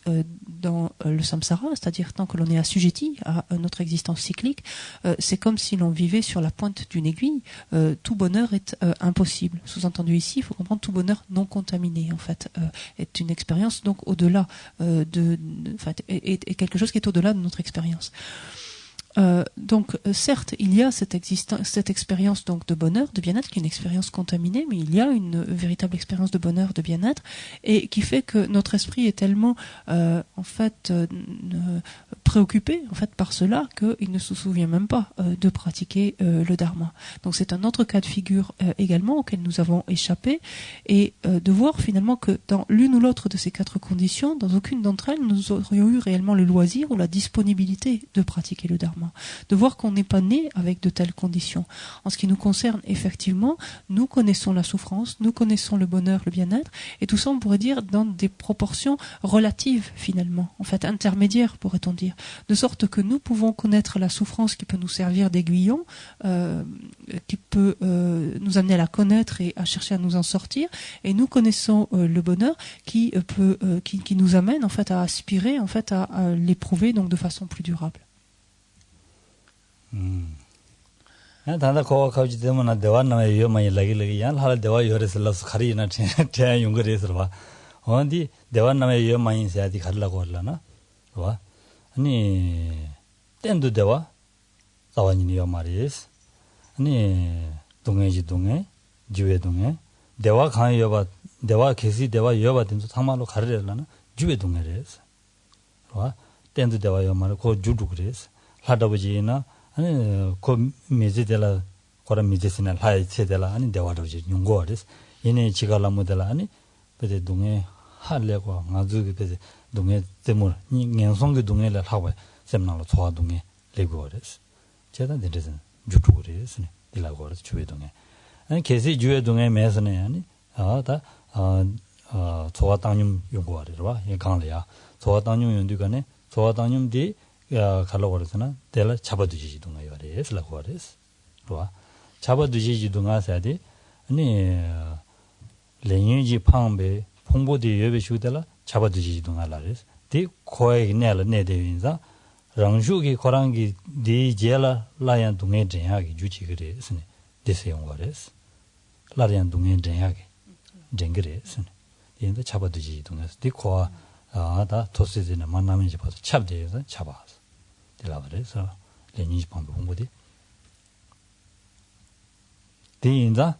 dans le samsara, c'est-à-dire tant que l'on est assujetti à notre existence cyclique, c'est comme si l'on vivait sur la pointe d'une aiguille. Tout bonheur est impossible. Sous-entendu ici, il faut comprendre tout bonheur non contaminé en fait est une expérience donc au-delà est quelque chose qui est au-delà de notre expérience. Donc certes il y a cette expérience donc de bonheur, de bien-être qui est une expérience contaminée, mais il y a une véritable expérience de bonheur, de bien-être, et qui fait que notre esprit est tellement en fait préoccupé en fait par cela qu'il ne se souvient même pas de pratiquer le dharma. Donc c'est un autre cas de figure également auquel nous avons échappé, et de voir finalement que dans l'une ou l'autre de ces quatre conditions, dans aucune d'entre elles nous aurions eu réellement le loisir ou la disponibilité de pratiquer le dharma. De voir qu'on n'est pas né avec de telles conditions. En ce qui nous concerne, effectivement, nous connaissons la souffrance, nous connaissons le bonheur, le bien-être, et tout ça, on pourrait dire, dans des proportions relatives, finalement, en fait, intermédiaires, pourrait-on dire. De sorte que nous pouvons connaître la souffrance qui peut nous servir d'aiguillon, qui peut nous amener à la connaître et à chercher à nous en sortir, et nous connaissons le bonheur qui nous amène, en fait, à aspirer, en fait, à l'éprouver, donc, de façon plus durable. 다다 거 가지 때문에 대화나에 요만이 라기라기 양 할 대화 요래서라서 가리나 태 용거래서 봐. 어디 대화나에 요만이 세야디 가려고 할라나? 봐. 아니 땐도 대화 자원이 요 말이스. 아니 동해지 동해 주에 동해 대화 강 요바 대화 계시 대화 요바 된도 상말로 가르려나? 주에 동해래서. 봐. 땐도 대화 요 말을 고 주도 그래서. 하다보지나 아니 그 미제들라 거라 미제스나 하이체들라 아니 대화도지 용거레스 얘네 지가라 모델라 아니 베데 동에 할래고 아주 베데 동에 때문 년성의 동에를 하고 셈나로 소화 동에 레고레스 제가 되는 주주레스네 딜라고레스 주에 동에 아니 계시 주에 동에 매서네 아니 소화 당님 용거레라 이 강래야 소화 당님 연두가네 소화 당님디 가려고 그러잖아. 내가 잡아두지 동아 요래스 라고 그랬어. 좋아. 잡아두지 동아 사야지. 아니 레니지 방배 홍보대 예배 주들라 잡아두지 동아라레스. 디 코에 내라 내대인자 랑주기 코랑기 디 제라 라얀 동에 전하기 주치 그랬으니. 데세용 거레스. 라얀 동에 전하기 쟁그랬으니. 이제 잡아두지 동아서 디 코아 다 토스지나 만나면 이제 봐서 잡대서 잡아서 그래서 레니지 방법 공부디 대인자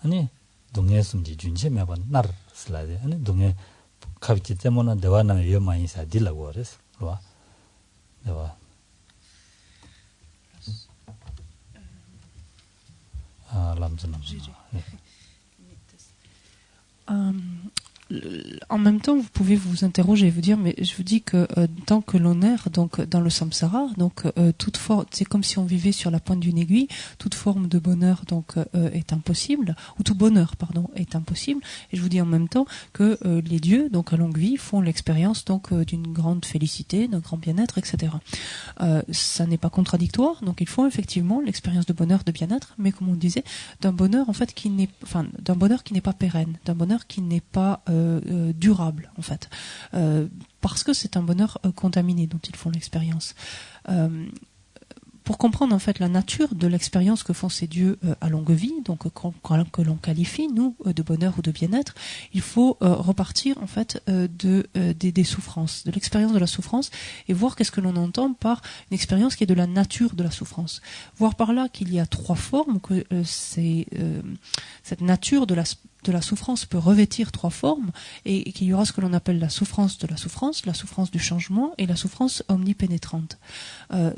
아니 동해 숨지 준체 매번 날 슬라데 아니 동해 가비치 때문에 대화나 위험한 인사 딜라고 그랬어 봐 대화 람즈나 En même temps, vous pouvez vous interroger et vous dire, mais je vous dis que tant que l'on erre donc dans le samsara, donc toute forme, c'est comme si on vivait sur la pointe d'une aiguille, toute forme de bonheur donc est impossible, ou tout bonheur pardon est impossible. Et je vous dis en même temps que les dieux donc à longue vie font l'expérience donc d'une grande félicité, d'un grand bien-être, etc. Ça n'est pas contradictoire, donc ils font effectivement l'expérience de bonheur, de bien-être, mais comme on disait, d'un bonheur en fait d'un bonheur qui n'est pas pérenne, d'un bonheur qui n'est pas durable en fait, parce que c'est un bonheur contaminé dont ils font l'expérience. pour comprendre en fait la nature de l'expérience que font ces dieux à longue vie, donc que l'on qualifie nous de bonheur ou de bien-être, il faut repartir en fait des souffrances, de l'expérience de la souffrance, et voir qu'est-ce que l'on entend par une expérience qui est de la nature de la souffrance. Voir par là qu'il y a trois formes, que cette nature de la souffrance peut revêtir trois formes, et qu'il y aura ce que l'on appelle la souffrance de la souffrance du changement et la souffrance omnipénétrante.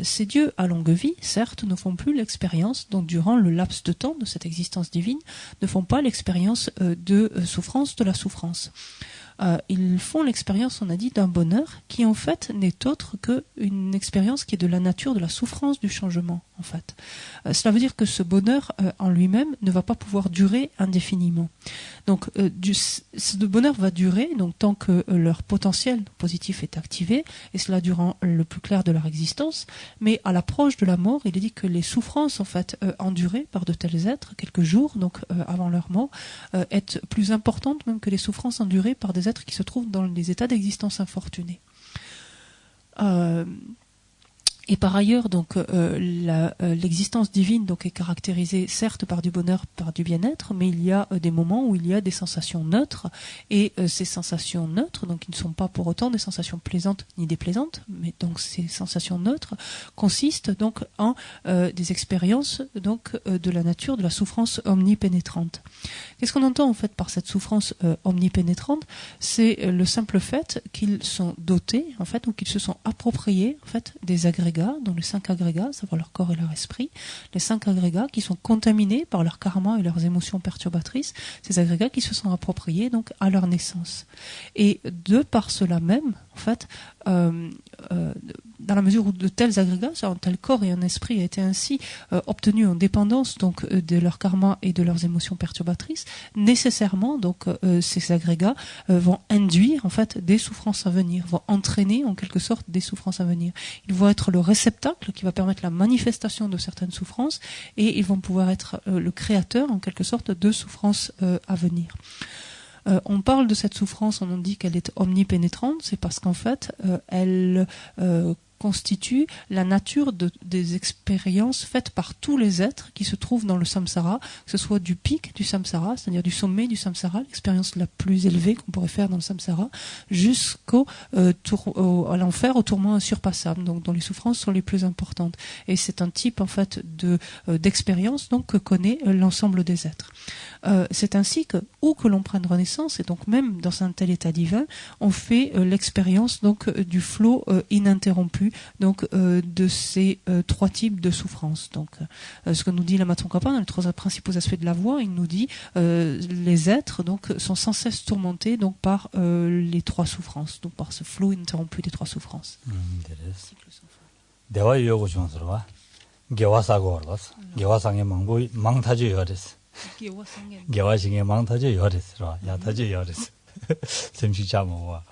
Ces dieux à longue vie, certes, ne font plus l'expérience, donc durant le laps de temps de cette existence divine, ne font pas l'expérience de souffrance de la souffrance. Ils font l'expérience, on a dit, d'un bonheur qui en fait n'est autre qu'une expérience qui est de la nature de la souffrance du changement, en fait. Cela veut dire que ce bonheur en lui-même ne va pas pouvoir durer indéfiniment. Donc ce bonheur va durer donc tant que leur potentiel positif est activé, et cela durant le plus clair de leur existence, mais à l'approche de la mort, il est dit que les souffrances en fait endurées par de tels êtres quelques jours donc avant leur mort est plus importante même que les souffrances endurées par des êtres qui se trouvent dans des états d'existence infortunés. Et par ailleurs, donc, l'existence divine donc, est caractérisée certes par du bonheur, par du bien-être, mais il y a des moments où il y a des sensations neutres, et ces sensations neutres, donc qui ne sont pas pour autant des sensations plaisantes ni déplaisantes, mais donc ces sensations neutres consistent donc en des expériences donc de la nature de la souffrance omnipénétrante. Qu'est-ce qu'on entend en fait par cette souffrance omnipénétrante? C'est le simple fait qu'ils sont dotés en fait, ou qu'ils se sont appropriés en fait des agrégats, dont les 5 agrégats, à savoir leur corps et leur esprit, les 5 agrégats qui sont contaminés par leur karma et leurs émotions perturbatrices, ces agrégats qui se sont appropriés donc à leur naissance. Et de par cela même, en fait, dans la mesure où de tels agrégats, un tel corps et un esprit a été ainsi obtenus en dépendance donc de leur karma et de leurs émotions perturbatrices, nécessairement donc ces agrégats vont induire en fait des souffrances à venir, vont entraîner en quelque sorte des souffrances à venir. Ils vont être le réceptacle qui va permettre la manifestation de certaines souffrances, et ils vont pouvoir être le créateur en quelque sorte de souffrances à venir. On parle de cette souffrance, on dit qu'elle est omnipénétrante, c'est parce qu'en fait, elle constitue la nature des expériences faites par tous les êtres qui se trouvent dans le samsara, que ce soit du pic du samsara, c'est-à-dire du sommet du samsara, l'expérience la plus élevée qu'on pourrait faire dans le samsara, jusqu'au à l'enfer, au tourment insurpassable, donc dont les souffrances sont les plus importantes. Et c'est un type en fait d'expérience donc que connaît l'ensemble des êtres. C'est ainsi que où que l'on prenne renaissance, et donc même dans un tel état divin, on fait l'expérience donc du flot ininterrompu donc de ces 3 types de souffrances. Donc ce que nous dit Lama Tsongkhapa dans les 3 principaux aspects de la voie, il nous dit les êtres donc sont sans cesse tourmentés donc par les 3 souffrances, donc par ce flot ininterrompu des 3 souffrances. 대화 요구 중스러워. 개화사고 얼었어. 개화상의 망타주 열었어. 개화상의 망타주 열었어. 야타주 열었어. 샘시 자모와.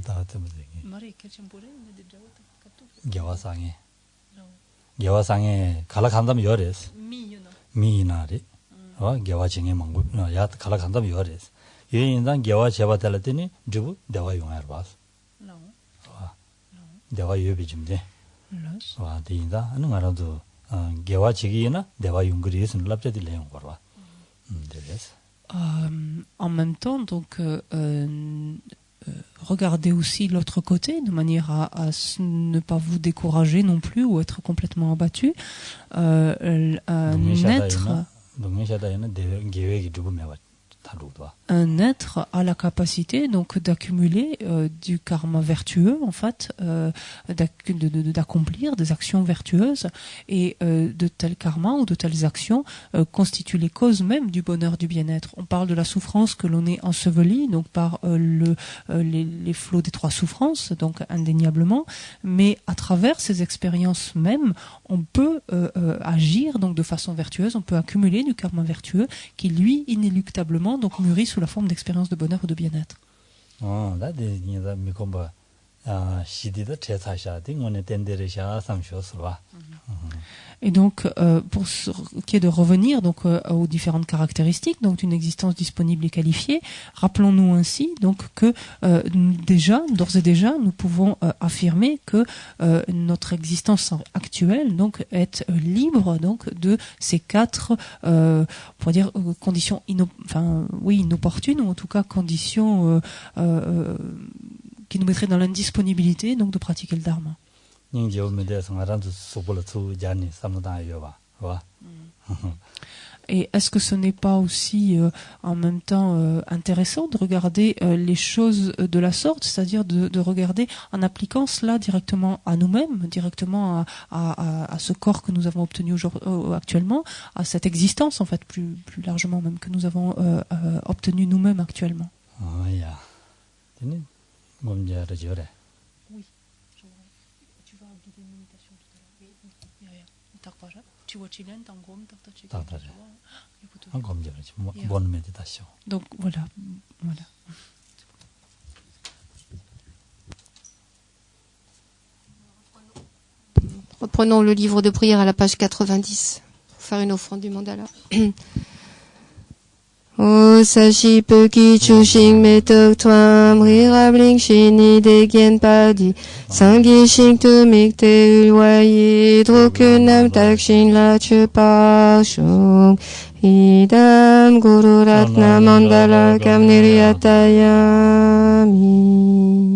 다 때문에. 개화상에 갈아간다면 열었어. 미나리. 개화징의 망고. 야 갈아간다면 열었어. 여인단 개화 제바달더니 주부 대화 용할 봤어. 대화 유비 좀 돼. 와, 디인다. 하는 거라도 개화 지기나 대화 용거리에서는 납자들 내용 걸어. En même temps, donc, regardez aussi l'autre côté, de manière à ne pas vous décourager non plus ou être complètement abattu. Un être a la capacité donc d'accumuler du karma vertueux en fait, d'accomplir des actions vertueuses, et de tels karma ou de telles actions constituent les causes même du bonheur, du bien-être. On parle de la souffrance que l'on est enseveli donc par les flots des 3 souffrances, donc indéniablement, mais à travers ces expériences même, on peut agir donc de façon vertueuse, on peut accumuler du karma vertueux qui lui inéluctablement donc mûrit sous la forme d'expériences de bonheur ou de bien-être. 시디도 제사샤디 오늘 덴데르샤 삼쇼스와. Et donc, pour ce qui est de revenir donc aux différentes caractéristiques donc d'une existence disponible et qualifiée, rappelons-nous ainsi donc que d'ores et déjà, nous pouvons affirmer que notre existence actuelle donc est libre donc de ces quatre, on pourrait dire conditions inopportunes ou en tout cas conditions qui nous mettraient dans l'indisponibilité donc de pratiquer le dharma. Et est-ce que ce n'est pas aussi en même temps intéressant de regarder les choses de la sorte, c'est-à-dire de regarder en appliquant cela directement à nous-mêmes, directement à ce corps que nous avons obtenu actuellement, à cette existence en fait plus largement même que nous avons obtenu nous-mêmes actuellement. Oui. Tu vas guider une méditation tout à l'heure. Oui. Tu vois Chilen, bonne méditation. Donc voilà. Reprenons le livre de prière à la page 90 pour faire une offrande du mandala. O sashi puki chushing metok twam rirabling shini de gen padi sangi shing tu mikte ulwayi drokunam takshin la chupa shung idam guru ratna mandala kam niryatayami.